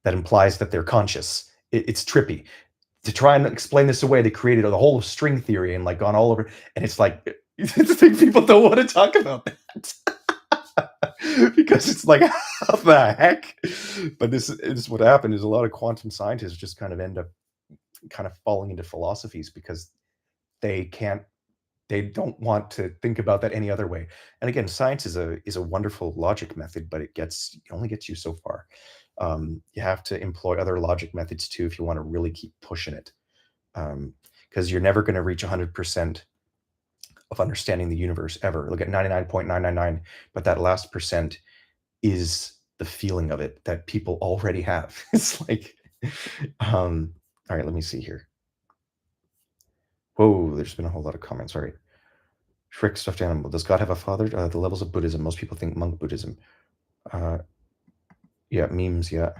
that implies that they're conscious. It's trippy. To try and explain this away, they created the whole string theory and like gone all over. And it's like I think people don't want to talk about that. Because it's like how the heck? But this is what happened is a lot of quantum scientists just kind of end up kind of falling into philosophies because they can't they don't want to think about that any other way. And again, science is a wonderful logic method, but it only gets you so far. You have to employ other logic methods too if you want to really keep pushing it, because you're never going to reach 100% of understanding the universe ever. Look at 99.999, but that last percent is the feeling of it that people already have. It's like, all right, let me see here. Whoa, there's been a whole lot of comments. All right. Shrek stuffed animal. Does God have a father? The levels of Buddhism. Most people think monk Buddhism. Yeah, memes. Yeah.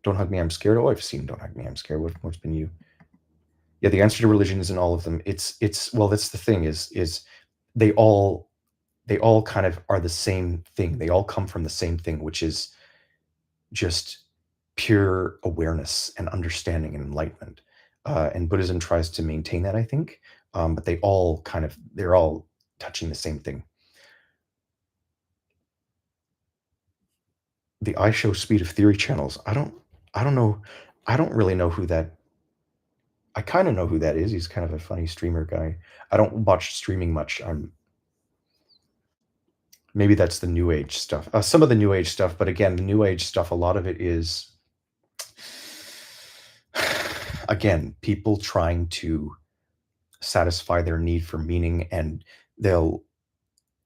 Don't hug me, I'm scared. Oh, I've seen Don't Hug Me, I'm scared. What's been you? Yeah, the answer to religion is in all of them. It's well, that's the thing is they all kind of are the same thing. They all come from the same thing, which is just pure awareness and understanding and enlightenment. And Buddhism tries to maintain that, I think. But they're all touching the same thing. The iShow Speed of Theory channels. I don't know. I don't really know who that. I kind of know who that is. He's kind of a funny streamer guy. I don't watch streaming much. Maybe that's the new age stuff. Some of the new age stuff, but again, the new age stuff, a lot of it is again, people trying to satisfy their need for meaning, and they'll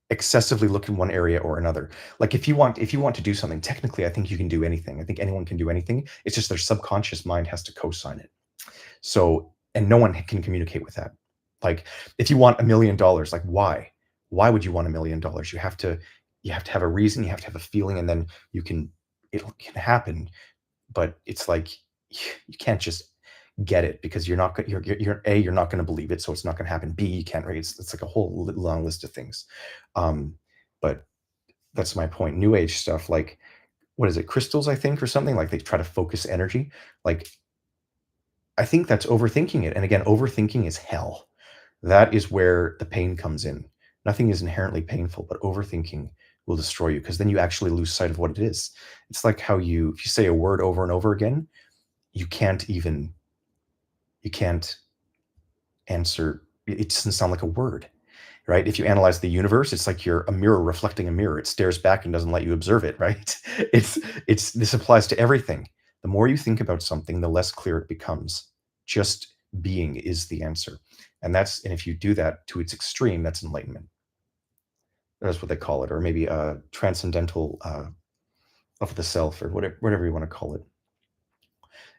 excessively look in one area or another. Like if you want to do something, technically I think you can do anything. I think anyone can do anything. It's just their subconscious mind has to co-sign it. So, and no one can communicate with that. Like if you want $1 million, like why would you want $1 million? You have to have a reason, you have to have a feeling, and then it can happen. But it's like you can't just get it because you're not you're not going to believe it, so it's not going to happen. B, you can't raise. It's like a whole long list of things. But that's my point. New age stuff, like what is it, crystals, I think, or something, like they try to focus energy. Like I think that's overthinking it. And again, overthinking is hell. That is where the pain comes in. Nothing is inherently painful, but overthinking will destroy you because then you actually lose sight of what it is. It's like how if you say a word over and over again, you can't answer. It doesn't sound like a word, right? If you analyze the universe, it's like you're a mirror reflecting a mirror. It stares back and doesn't let you observe it, right? This applies to everything. The more you think about something, the less clear it becomes. Just being is the answer. And if you do that to its extreme, that's enlightenment. That's what they call it, or maybe transcendental of the self, or whatever you want to call it.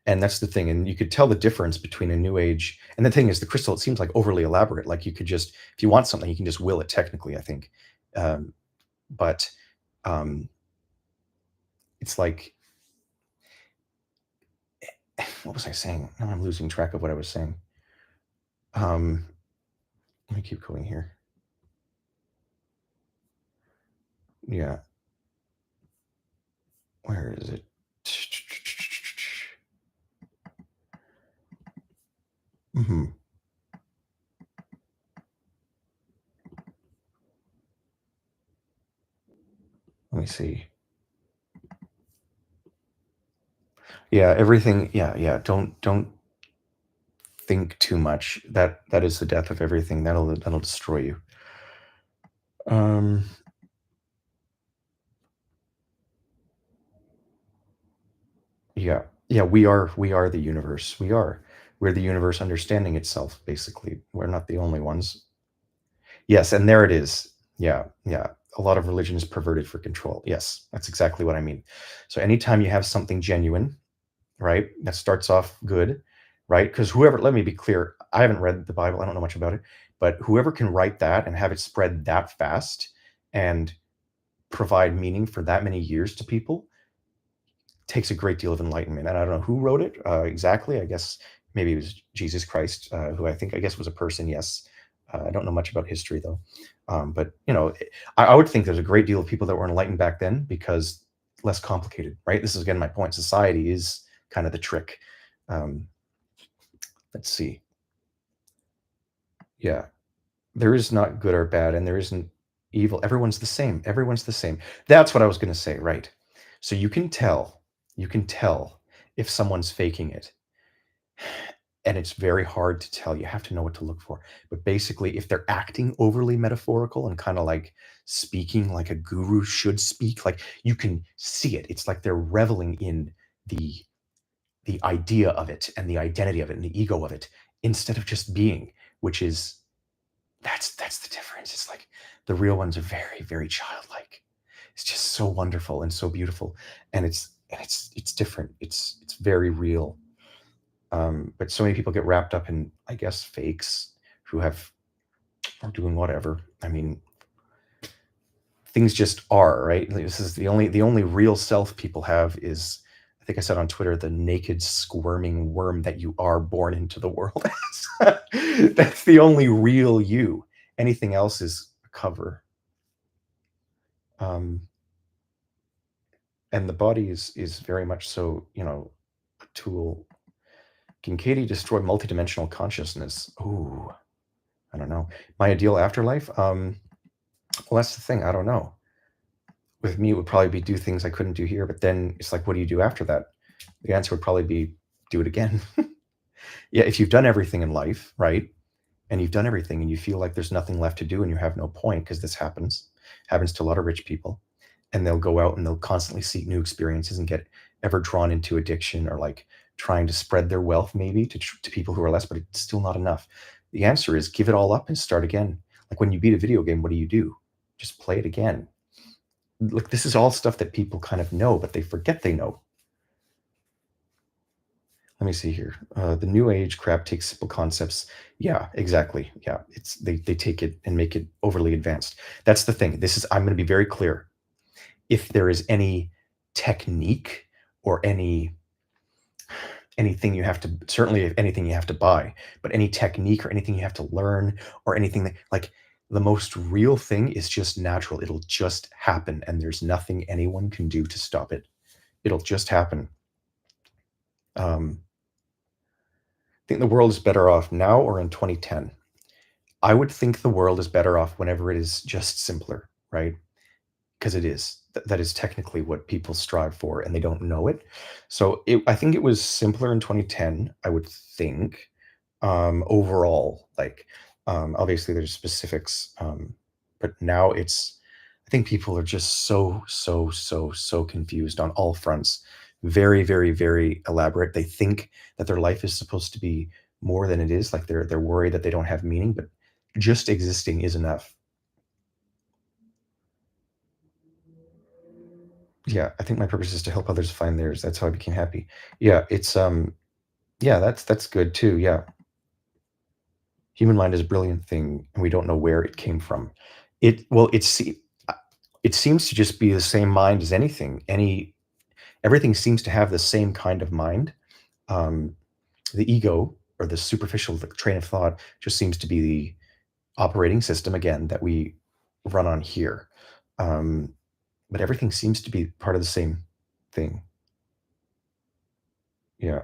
And that's the thing. And you could tell the difference between a new age. And the thing is, the crystal, it seems like overly elaborate. Like you could just, if you want something, you can just will it technically, I think. But it's like, what was I saying? Now I'm losing track of what I was saying. Let me keep going here. Yeah. Where is it? Mm-hmm. Let me see. Yeah, everything. Yeah. Don't think too much. That is the death of everything. That'll destroy you. Yeah. We are the universe. We're the universe understanding itself. Basically, we're not the only ones. Yes, and there it is. Yeah. A lot of religion is perverted for control. Yes, that's exactly what I mean. So anytime you have something genuine, right? That starts off good, right? Because whoever, let me be clear, I haven't read the Bible, I don't know much about it, but whoever can write that and have it spread that fast and provide meaning for that many years to people takes a great deal of enlightenment. And I don't know who wrote it exactly. I guess maybe it was Jesus Christ, who I guess was a person. Yes, I don't know much about history though, but I would think there's a great deal of people that were enlightened back then because less complicated, right? This is again my point. Society is kind of the trick. Um, let's see. Yeah, there is not good or bad, and there isn't evil. Everyone's the same. Everyone's the same. That's what I was going to say, right? So you can tell if someone's faking it. And it's very hard to tell. You have to know what to look for. But basically, if they're acting overly metaphorical and kind of like speaking like a guru should speak, like you can see it. It's like they're reveling in the the idea of it and the identity of it and the ego of it instead of just being, which is that's the difference. It's like the real ones are very, very childlike. It's just so wonderful and so beautiful. And it's different. It's very real. But so many people get wrapped up in, I guess, fakes who are doing whatever. I mean, things just are, right? Like, this is the only real self people have is, I think I said on Twitter, the naked squirming worm that you are born into the world as. That's the only real you. Anything else is a cover. Um, and the body is very much so, a tool. Can Katie destroy multidimensional consciousness? Ooh, I don't know. My ideal afterlife? Well, that's the thing. I don't know. With me, it would probably be do things I couldn't do here, but then it's like, what do you do after that? The answer would probably be do it again. Yeah, if you've done everything in life, right? And you've done everything and you feel like there's nothing left to do and you have no point, because this happens to a lot of rich people. And they'll go out and they'll constantly seek new experiences and get ever drawn into addiction or like trying to spread their wealth maybe to people who are less, but it's still not enough. The answer is give it all up and start again. Like when you beat a video game, what do? Just play it again. Look, this is all stuff that people kind of know, but they forget they know. Let me see here. The new age crap takes simple concepts. Yeah, exactly. Yeah, they take it and make it overly advanced. That's the thing. I'm going to be very clear. If there is any technique or anything you have to, certainly anything you have to buy, but any technique or anything you have to learn or anything that, like, the most real thing is just natural. It'll just happen, and there's nothing anyone can do to stop it. It'll just happen. Think the world is better off now or in 2010? I would think the world is better off whenever it is just simpler, right? Because it is. That is technically what people strive for, and they don't know it. So I think it was simpler in 2010, I would think, overall. Like, obviously, there's specifics, but now I think people are just so, so, so, so confused on all fronts. Very, very, very elaborate. They think that their life is supposed to be more than it is. Like they're worried that they don't have meaning, but just existing is enough. Yeah, I think my purpose is to help others find theirs. That's how I became happy. Yeah, yeah, that's good too. Yeah. Human mind is a brilliant thing, and we don't know where it came from. It seems to just be the same mind as anything. Everything seems to have the same kind of mind. Um, the ego or the superficial train of thought just seems to be the operating system again that we run on here. Um, but everything seems to be part of the same thing. Yeah.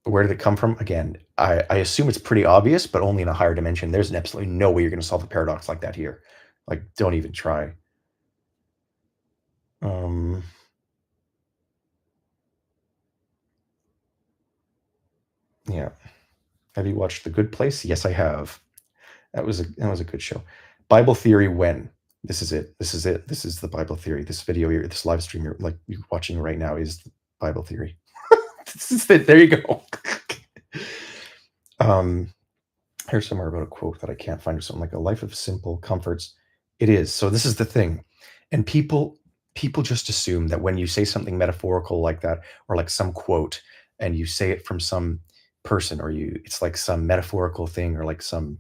Where did it come from? Again, I assume it's pretty obvious, but only in a higher dimension. There's absolutely no way you're going to solve a paradox like that here. Like, don't even try. Um, yeah. Have you watched The Good Place? Yes, I have. That was a good show. Bible theory when? This is it. This is it. This is the Bible theory. This video here, this live stream you're watching right now is the Bible theory. This is it. There you go. um, here's somewhere about a quote that I can't find, or something like a life of simple comforts. It is. So this is the thing. And people people just assume that when you say something metaphorical like that, or like some quote, and you say it from some person, or it's like some metaphorical thing, or like some,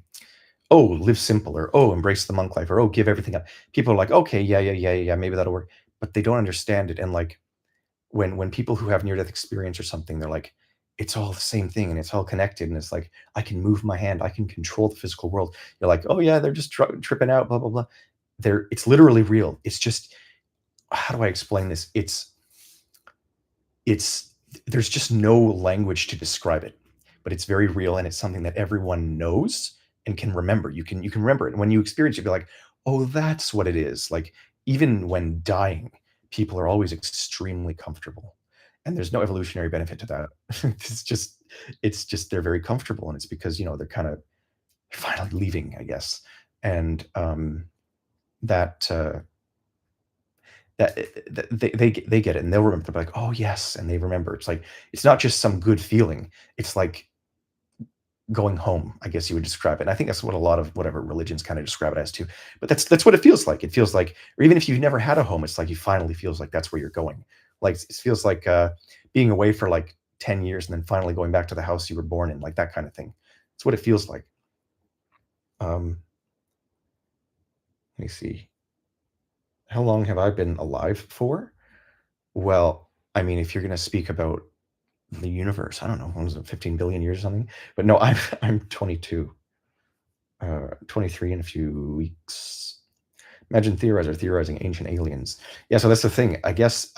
oh, live simple, or oh, embrace the monk life, or oh, give everything up. People are like, okay, yeah, yeah, yeah, yeah, maybe that'll work, but they don't understand it. And like when people who have near death experience or something, they're like, it's all the same thing and it's all connected, and it's like I can move my hand, I can control the physical world. You're like, oh yeah, they're just tripping out, blah blah blah. It's literally real. It's just, how do I explain this? It's there's just no language to describe it, but it's very real, and it's something that everyone knows and can remember. You can remember it, and when you experience it, you'll be like, oh, that's what it is. Like, even when dying, people are always extremely comfortable, and there's no evolutionary benefit to that. It's just they're very comfortable, and it's because they're kind of finally leaving, I guess. And that that they get it, and they'll remember. They're like, "Oh, yes," and they remember. It's like, it's not just some good feeling. It's like going home, I guess you would describe it. And I think that's what a lot of whatever religions kind of describe it as too. But that's what it feels like. It feels like, or even if you've never had a home, it's like you finally feels like that's where you're going. Like, it feels like being away for like 10 years and then finally going back to the house you were born in, like that kind of thing. It's what it feels like. Um, Let me see. How long have I been alive for? Well, I mean, if you're going to speak about the universe, I don't know, what was it, 15 billion years or something? But no, I'm 22, 23 in a few weeks. Imagine theorizing ancient aliens. Yeah, so that's the thing. I guess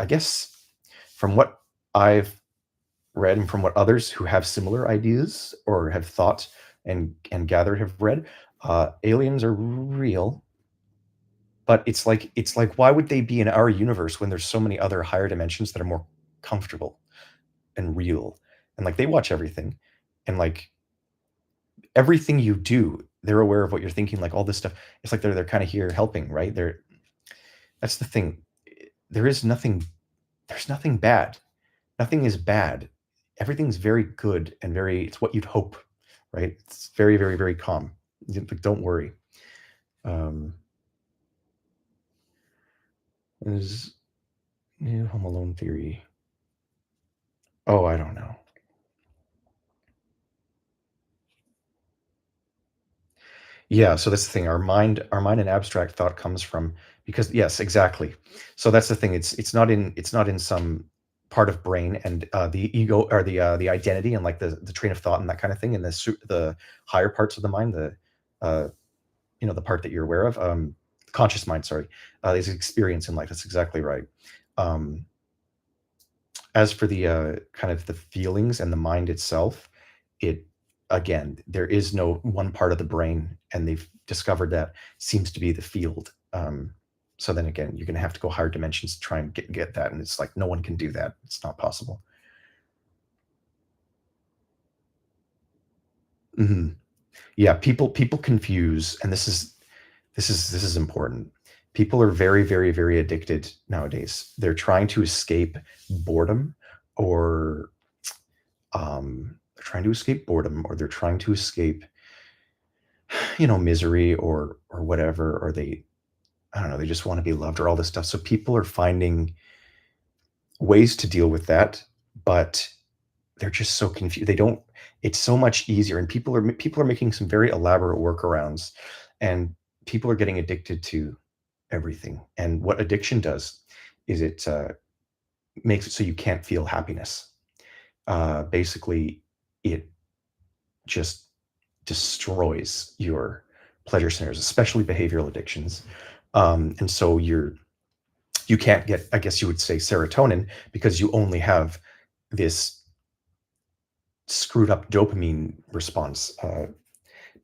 from what I've read, and from what others who have similar ideas or have thought and gathered have read, aliens are real. But it's like why would they be in our universe when there's so many other higher dimensions that are more comfortable and real? And like, they watch everything, and like everything you do, they're aware of what you're thinking, like all this stuff. It's like they're kind of here helping, right? That's the thing. There is nothing, there's nothing bad. Nothing is bad. Everything's very good, and it's what you'd hope, right? It's very, very, very calm. Like, don't worry. Um, is new Home Alone theory. Oh, I don't know. Yeah, so that's the thing. Our mind and abstract thought comes from, because yes, exactly. So that's the thing. It's not in some part of brain, and the ego, or the identity, and like the train of thought and that kind of thing, and the higher parts of the mind, uh the part that you're aware of, conscious mind, sorry, is experience in life. That's exactly right. Um as for the kind of the feelings and the mind itself, it again, there is no one part of the brain, and they've discovered that seems to be the field. So then again, you're going to have to go higher dimensions to try and get that, and it's like no one can do that. It's not possible. Mhm. Yeah, people confuse, and this is important. People are very, very, very addicted nowadays. They're trying to escape boredom, or they're trying to escape boredom, or they're trying to escape, misery, or whatever, or they, I don't know, they just want to be loved, or all this stuff. So people are finding ways to deal with that, but they're just so confused. They don't. It's so much easier, and people are making some very elaborate workarounds, and people are getting addicted to everything. And what addiction does is it makes it so you can't feel happiness. Basically, it just destroys your pleasure centers, especially behavioral addictions. And so you can't get, I guess you would say, serotonin, because you only have this screwed up dopamine response.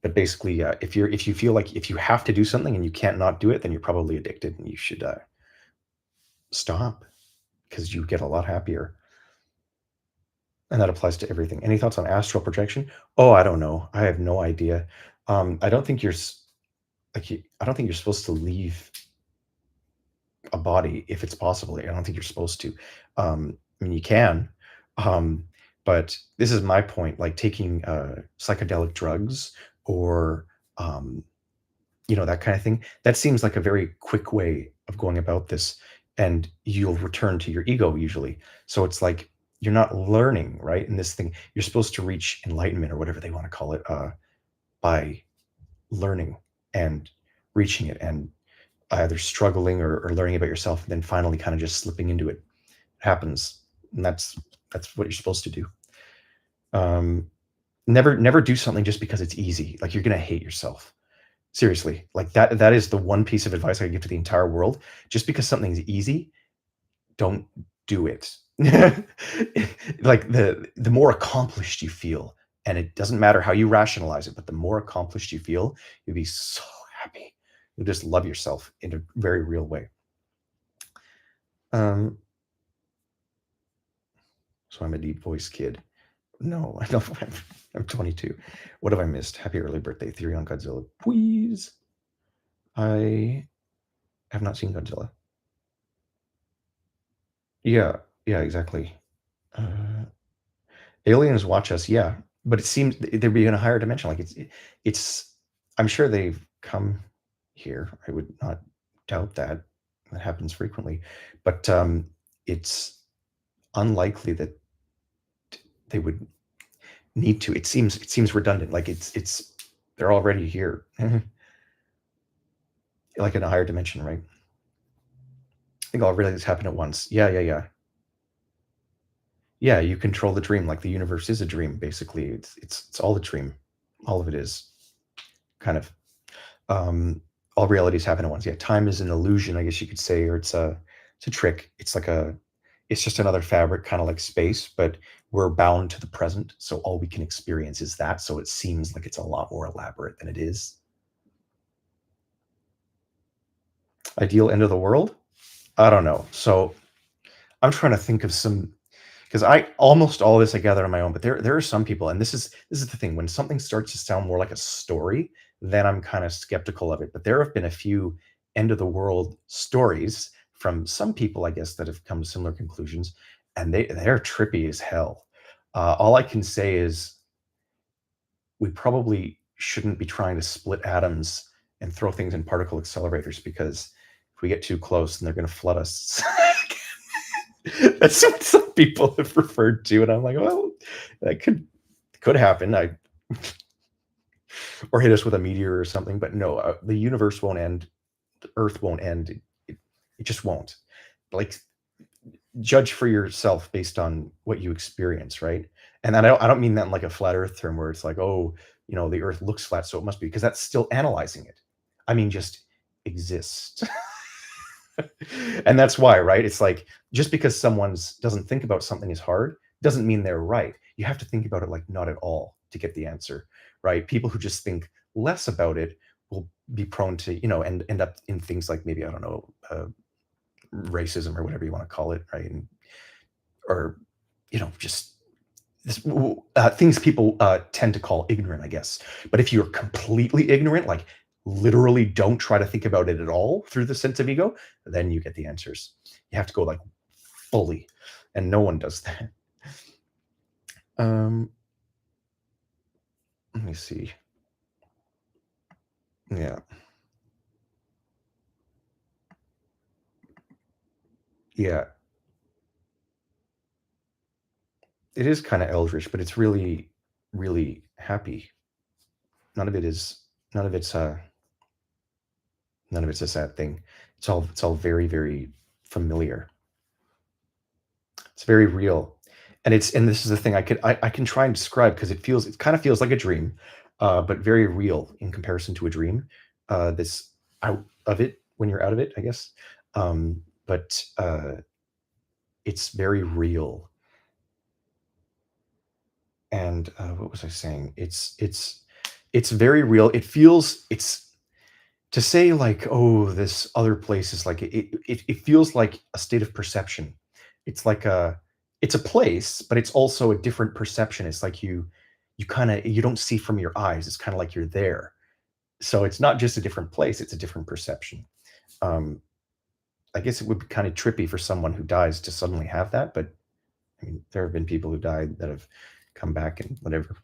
But basically, if you feel like if you have to do something and you can't not do it, then you're probably addicted, and you should stop, because you get a lot happier. And that applies to everything. Any thoughts on astral projection? Oh, I don't know. I have no idea. I don't think I don't think you're supposed to leave a body if it's possible. I don't think you're supposed to. I mean, you can, um, but this is my point. Like, taking psychedelic drugs, or um, that kind of thing. That seems like a very quick way of going about this. and you'll return to your ego usually. So it's like you're not learning, right? In this thing, you're supposed to reach enlightenment or whatever they want to call it, by learning and reaching it, and either struggling or learning about yourself, and then finally kind of just slipping into it. It happens, and that's what you're supposed to do. Um, never do something just because it's easy. Like, you're gonna hate yourself. Seriously, like that is the one piece of advice I give to the entire world. Just because something's easy, don't do it. Like, the more accomplished you feel, and it doesn't matter how you rationalize it, but the more accomplished you feel, you'll be so happy. You'll just love yourself in a very real way. Um, so I'm a deep voice kid. No, I don't. I'm 22. What have I missed? Happy early birthday, Theory on Godzilla. Please. I have not seen Godzilla. Yeah, yeah, exactly. Uh, Aliens watch us, yeah, but it seems they'd be in a higher dimension. Like, it's. I'm sure they've come here. I would not doubt that. That happens frequently, but it's unlikely that they would need to. It seems redundant. Like, it's they're already here, like in a higher dimension, right? I think all really this happened at once. Yeah, yeah, yeah. Yeah, you control the dream. Like, the universe is a dream, basically. It's all a dream. All of it is kind of. Um, all realities happen at once. Yeah, time is an illusion, I guess you could say, or it's a trick. It's like it's just another fabric, kind of like space, but we're bound to the present. So all we can experience is that. So it seems like it's a lot more elaborate than it is. Ideal end of the world? I don't know. So I'm trying to think of some, because I almost all this I gather on my own, but there are some people, and this is the thing, when something starts to sound more like a story, then I'm kind of skeptical of it. But there have been a few end of the world stories from some people, I guess, that have come to similar conclusions, and they're trippy as hell. All I can say is we probably shouldn't be trying to split atoms and throw things in particle accelerators, because if we get too close, then they're going to flood us. That's what some people have referred to, and I'm like, well, that could happen. Or hit us with a meteor or something. But no, the universe won't end. The Earth won't end. It just won't. Like, judge for yourself based on what you experience, right? And I don't mean that in like a flat Earth term where it's like, oh, the Earth looks flat, so it must be, because that's still analyzing it. I mean, just exist. And that's why, right? It's like, just because someone's doesn't think about something is hard doesn't mean they're right. You have to think about it like not at all to get the answer, right? People who just think less about it will be prone to, end up in things like, maybe, I don't know, racism or whatever you want to call it, right? Or just this, things people tend to call ignorant, I guess. But if you're completely ignorant, like literally don't try to think about it at all through the sense of ego, then you get the answers. You have to go like fully, and no one does that. Let me see. Yeah. Yeah. It is kind of eldritch, but it's really, really happy. None of it is, none of it's, none of it's a sad thing. It's all very, very familiar. It's very real. And this is the thing I can try and describe, because it kind of feels like a dream, but very real in comparison to a dream. This out of it, when you're out of it, I guess. But it's very real. And what was I saying? It's very real. It's to say like, oh, this other place is like, it feels like a state of perception. It's like it's a place, but it's also a different perception. It's like you kind of, you don't see from your eyes. It's kind of like you're there. So it's not just a different place, it's a different perception. um I guess it would be kind of trippy for someone who dies to suddenly have that, but I mean, there have been people who died that have come back and whatever.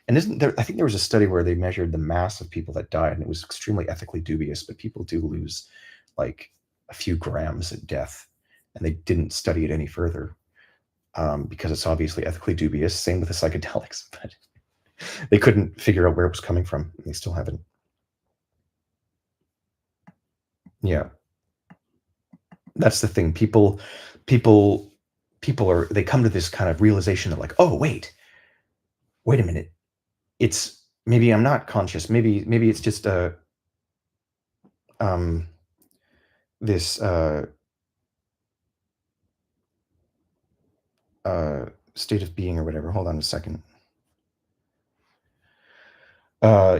And isn't there, I think there was a study where they measured the mass of people that died, and it was extremely ethically dubious, but people do lose like a few grams at death. and they didn't study it any further because it's obviously ethically dubious. Same with the psychedelics, but they couldn't figure out where it was coming from. And they still haven't. Yeah, that's the thing. People, people are. They come to this kind of realization that, like, oh wait a minute. It's maybe I'm not conscious. Maybe it's just um this uh state of being or whatever. Hold on a second.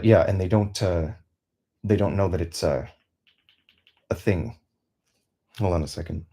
Yeah, and they don't know that it's a thing. Hold on a second.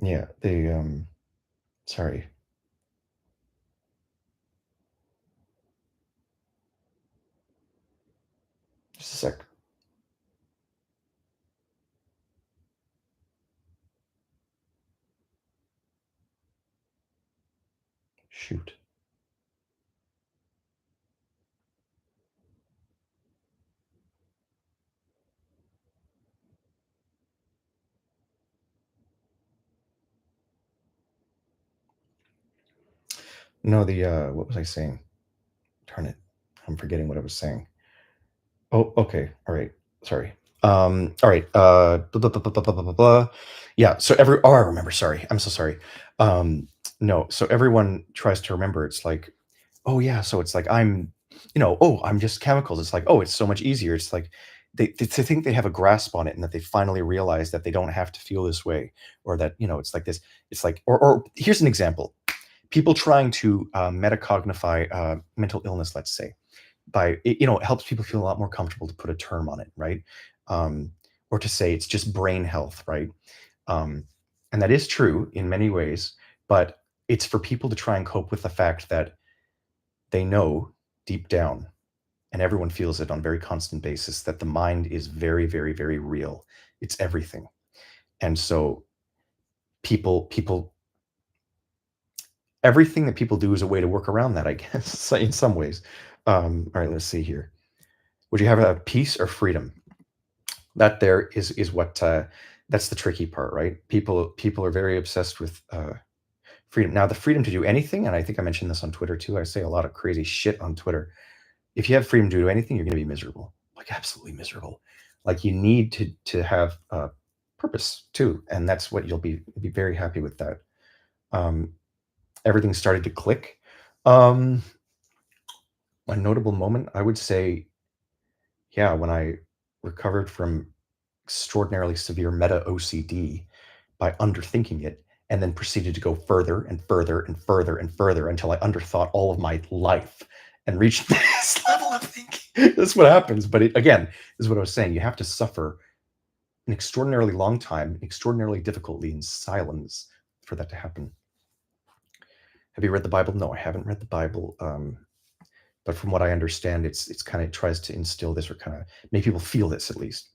Yeah, they sorry. Just a sec. Shoot. No, the what was I saying? Darn it. I'm forgetting what I was saying. Oh, okay. All right. Sorry. All right. Blah, blah, blah, blah, blah, blah, blah, blah. Yeah. So oh, I remember. Sorry. I'm so sorry. No. So everyone tries to remember. It's like, oh yeah. So it's like oh, I'm just chemicals. It's like, oh, it's so much easier. It's like they think they have a grasp on it and that they finally realize that they don't have to feel this way, or that it's like this. It's like, or here's an example. People trying to metacognify mental illness, let's say, by it helps people feel a lot more comfortable to put a term on it, right? um, or to say it's just brain health, right? um, and that is true in many ways, but it's for people to try and cope with the fact that they know deep down, and everyone feels it on a very constant basis, that the mind is very, very, very real. It's everything. And so people everything that people do is a way to work around that, I guess, in some ways. All right, let's see here. Would you have a peace or freedom? That there is what that's the tricky part, right? People are very obsessed with freedom. Now, the freedom to do anything, and I think I mentioned this on Twitter too. I say a lot of crazy shit on Twitter. If you have freedom to do anything, you're going to be miserable, like absolutely miserable. Like you need to have purpose too, and that's what you'll be very happy with that. Um, Everything started to click. Um, a notable moment, I would say, yeah, when I recovered from extraordinarily severe meta OCD by underthinking it, and then proceeded to go further and further and further and further until I underthought all of my life and reached this level of thinking. That's what happens. But again, this is what I was saying. You have to suffer an extraordinarily long time, extraordinarily difficultly in silence for that to happen. Have you read the Bible? No, I haven't read the Bible. But from what I understand, it's kind of tries to instill this, or kind of make people feel this at least.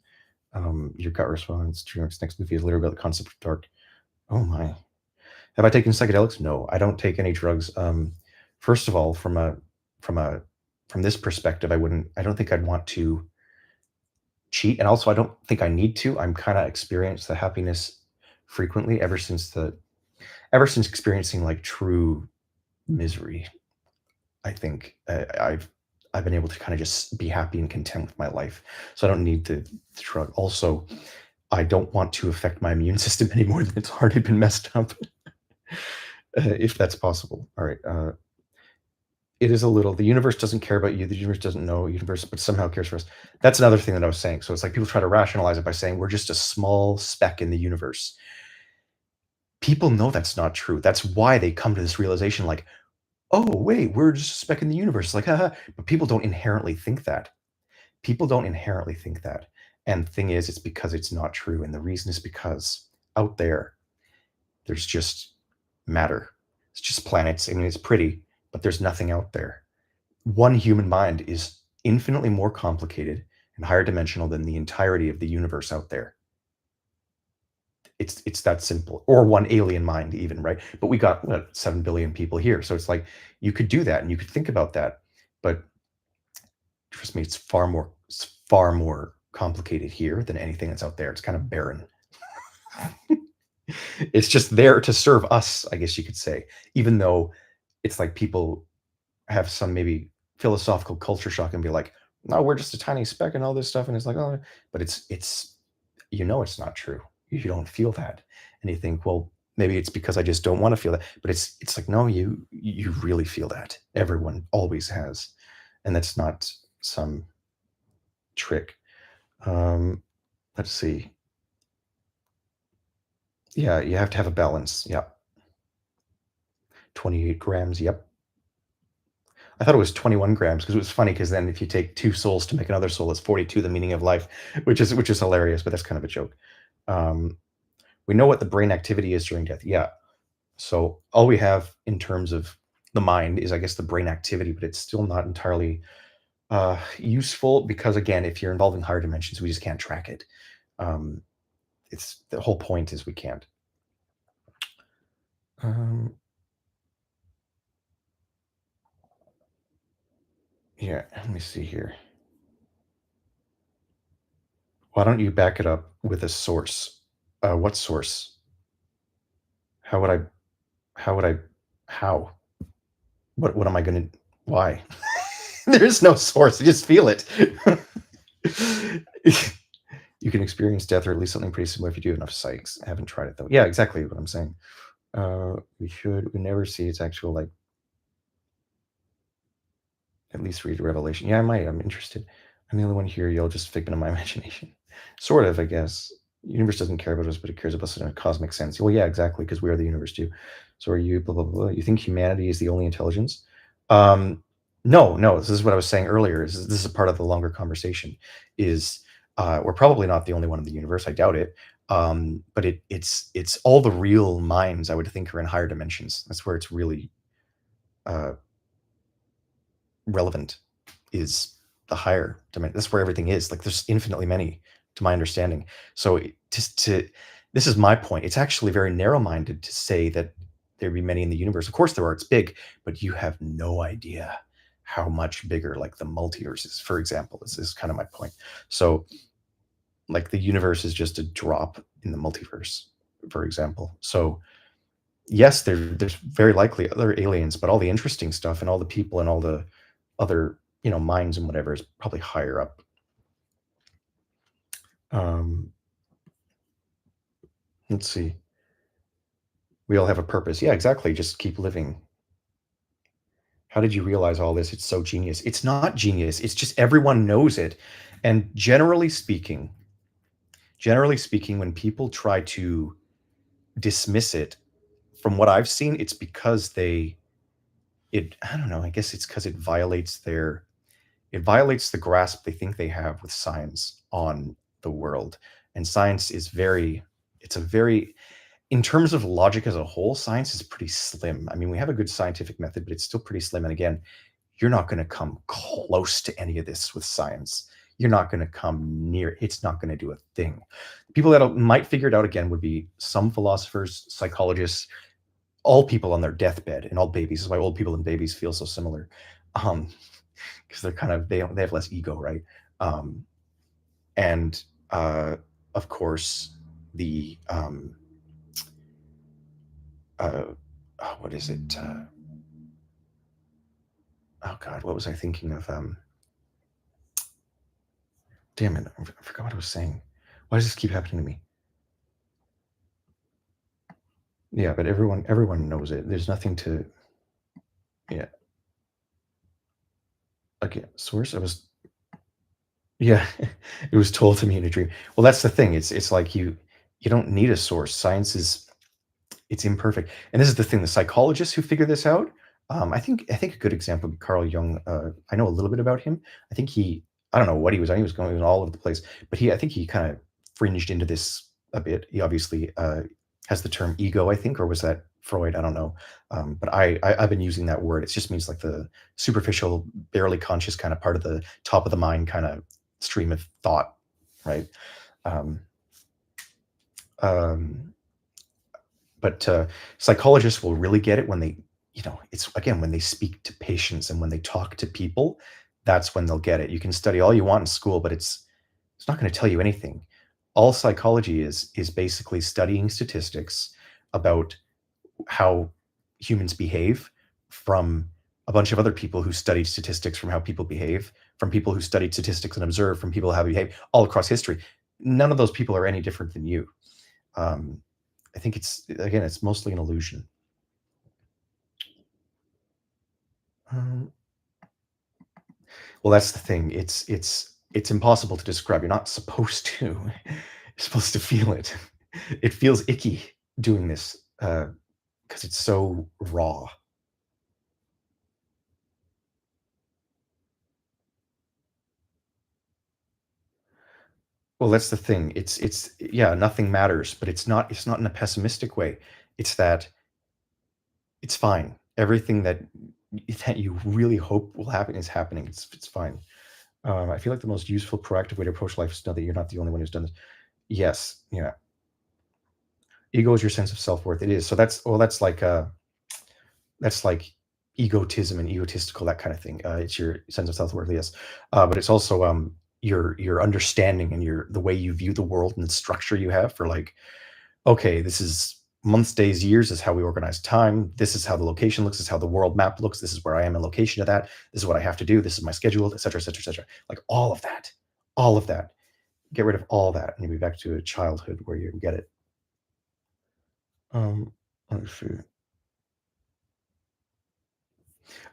Your gut response to your next movie is literally about the concept of dark. Oh my. Have I taken psychedelics? No, I don't take any drugs. First of all, from a from this perspective, I don't think I'd want to cheat, and also I don't think I need to. I'm kind of experienced the happiness frequently ever since experiencing like true misery. I think I've been able to kind of just be happy and content with my life, so I don't need the drug. Also, I don't want to affect my immune system any more than it's already been messed up, if that's possible. All right. It is a little. The universe doesn't care about you. The universe doesn't know universe, but somehow cares for us. That's another thing that I was saying. So it's like people try to rationalize it by saying we're just a small speck in the universe. People know that's not true. That's why they come to this realization like, oh, wait, we're just a speck in the universe. Like, haha. But people don't inherently think that. People don't inherently think that. And the thing is, it's because it's not true. And the reason is because out there, there's just matter. It's just planets. I mean, it's pretty, but there's nothing out there. One human mind is infinitely more complicated and higher dimensional than the entirety of the universe out there. It's that simple. Or one alien mind even, right? But we got what, 7 billion people here. So it's like you could do that and you could think about that. But trust me, it's far more complicated here than anything that's out there. It's kind of barren. It's just there to serve us, I guess you could say, even though it's like people have some maybe philosophical culture shock and be like, no, we're just a tiny speck and all this stuff. And it's like, oh, but it's, it's not true. You don't feel that. And you think, well, maybe it's because I just don't want to feel that. But it's like, no, you really feel that. Everyone always has. And that's not some trick. Let's see. Yeah, you have to have a balance. Yeah. 28 grams. Yep. I thought it was 21 grams because it was funny because then if you take two souls to make another soul, it's 42, the meaning of life, which is hilarious, but that's kind of a joke. Um, we know what the brain activity is during death. Yeah. So all we have in terms of the mind is, I guess, the brain activity, but it's still not entirely useful because, again, if you're involving higher dimensions, we just can't track it. It's the whole point is we can't. Yeah, let me see here. Why don't you back it up with a source? What source? How would I? How would I? How? What am I gonna? Why? There's no source. You just feel it. You can experience death, or at least something pretty similar if you do enough psychs. I haven't tried it though. Yeah, exactly what I'm saying. We never see its actual like. At least read Revelation. Yeah, I might. I'm interested. I'm the only one here. You'll just figment of my imagination. Sort of, I guess. Universe doesn't care about us, but it cares about us in a cosmic sense. Well, yeah, exactly, because we are the universe too. So are you? Blah blah blah. You think humanity is the only intelligence? No, no. This is what I was saying earlier. This is a part of the longer conversation. Is we're probably not the only one in the universe. I doubt it. But it's all the real minds I would think are in higher dimensions. That's where it's really uh, relevant. Is the higher dimension. That's where everything is. Like there's infinitely many, to my understanding. So just to this is my point. It's actually very narrow-minded to say that there be many in the universe. Of course there are. It's big, but you have no idea how much bigger, like the multiverse is, for example. This is kind of my point. So, like the universe is just a drop in the multiverse, for example. So, yes, there's very likely other aliens, but all the interesting stuff and all the people and all the other minds and whatever is probably higher up. Um, let's see. We all have a purpose. Yeah, exactly. Just keep living. How did you realize all this? It's so genius. It's not genius. It's just everyone knows it. And generally speaking, when people try to dismiss it, from what I've seen, it's because I don't know, I guess it's because it violates the grasp they think they have with science on the world. And science is it's a very, in terms of logic as a whole, science is pretty slim. I mean, we have a good scientific method, but it's still pretty slim. And again, you're not going to come close to any of this with science. You're not going to come near, it's not going to do a thing. People that might figure it out again would be some philosophers, psychologists, all people on their deathbed, and all babies. This is why old people and babies feel so similar. Because they're kind of they have less ego, right? And of course the what is it? Oh God, what was I thinking of? Damn it, I forgot what I was saying. Why does this keep happening to me? Yeah, but everyone knows it. There's nothing to. Yeah. Okay, source. I was Yeah, it was told to me in a dream. Well, that's the thing. It's like you don't need a source. Science is it's imperfect. And this is the thing, the psychologists who figure this out, I think a good example would be Carl Jung. I know a little bit about him. I think I don't know what he was. I think he was going all over the place, but I think he kind of fringed into this a bit. He obviously has the term ego, I think, or was that Freud? I don't know. But I've been using that word. It just means like the superficial, barely conscious kind of part of the top of the mind kind of stream of thought, right? Um, um, but psychologists will really get it when it's again, when they speak to patients and when they talk to people, that's when they'll get it. You can study all you want in school, but it's not going to tell you anything. All psychology is basically studying statistics about how humans behave from a bunch of other people who studied statistics from how people behave, from people who studied statistics and observed from people how they behave all across history. None of those people are any different than you. Um, I think it's mostly an illusion. Um, well, that's the thing. It's impossible to describe. You're not supposed to. You're supposed to feel it. It feels icky doing this because it's so raw. Well, that's the thing. It's yeah, nothing matters, but it's not in a pessimistic way. It's that it's fine. Everything that you really hope will happen is happening. It's fine. I feel like the most useful, proactive way to approach life is to know that you're not the only one who's done this. Yes, yeah. Ego is your sense of self-worth. It is. So that's like egotism and egotistical, that kind of thing. It's your sense of self-worth, yes. But it's also your understanding and the way you view the world and the structure you have for like, okay, this is months, days, years, this is how we organize time. This is how the location looks, this is how the world map looks, this is where I am in location of that, this is what I have to do, this is my schedule, etc., etc., etc. Like all of that. All of that. Get rid of all that and you'll be back to a childhood where you get it. Let's see.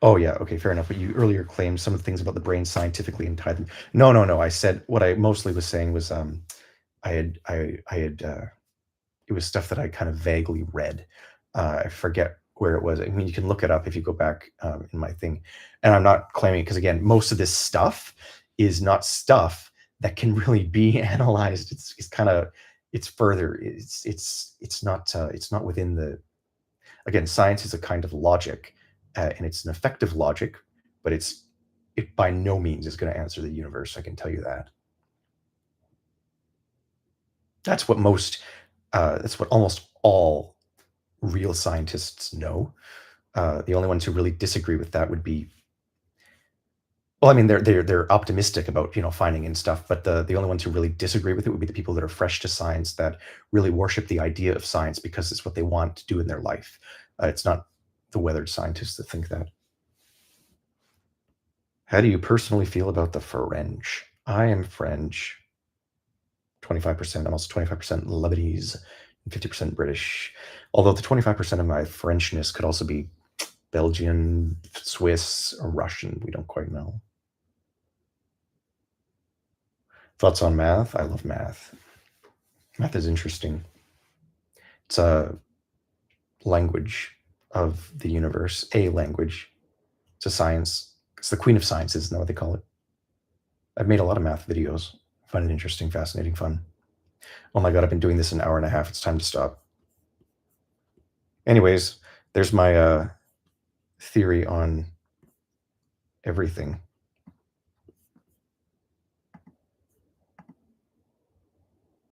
Oh yeah, okay, fair enough. But you earlier claimed some of the things about the brain scientifically and tied them. No, no, no. I said what I mostly was saying was I had it was stuff that I kind of vaguely read. I forget where it was. I mean, you can look it up if you go back in my thing. And I'm not claiming because again, most of this stuff is not stuff that can really be analyzed. It's kind of it's further. It's not within the again. Science is a kind of logic, and it's an effective logic, but it by no means is going to answer the universe. I can tell you that. That's what most. That's what almost all real scientists know. The only ones who really disagree with that would be well, I mean, they're optimistic about finding and stuff, but the only ones who really disagree with it would be the people that are fresh to science that really worship the idea of science because it's what they want to do in their life. It's not the weathered scientists that think that. How do you personally feel about the French? I am French, 25%. I'm also 25% Lebanese and 50% British. Although the 25% of my Frenchness could also be Belgian, Swiss, or Russian. We don't quite know. Thoughts on math? I love math. Math is interesting. It's a language of the universe, a language. It's a science. It's the queen of sciences, isn't that what they call it? I've made a lot of math videos. I find it interesting, fascinating, fun. Oh my god, I've been doing this an hour and a half. It's time to stop. Anyways, there's my theory on everything.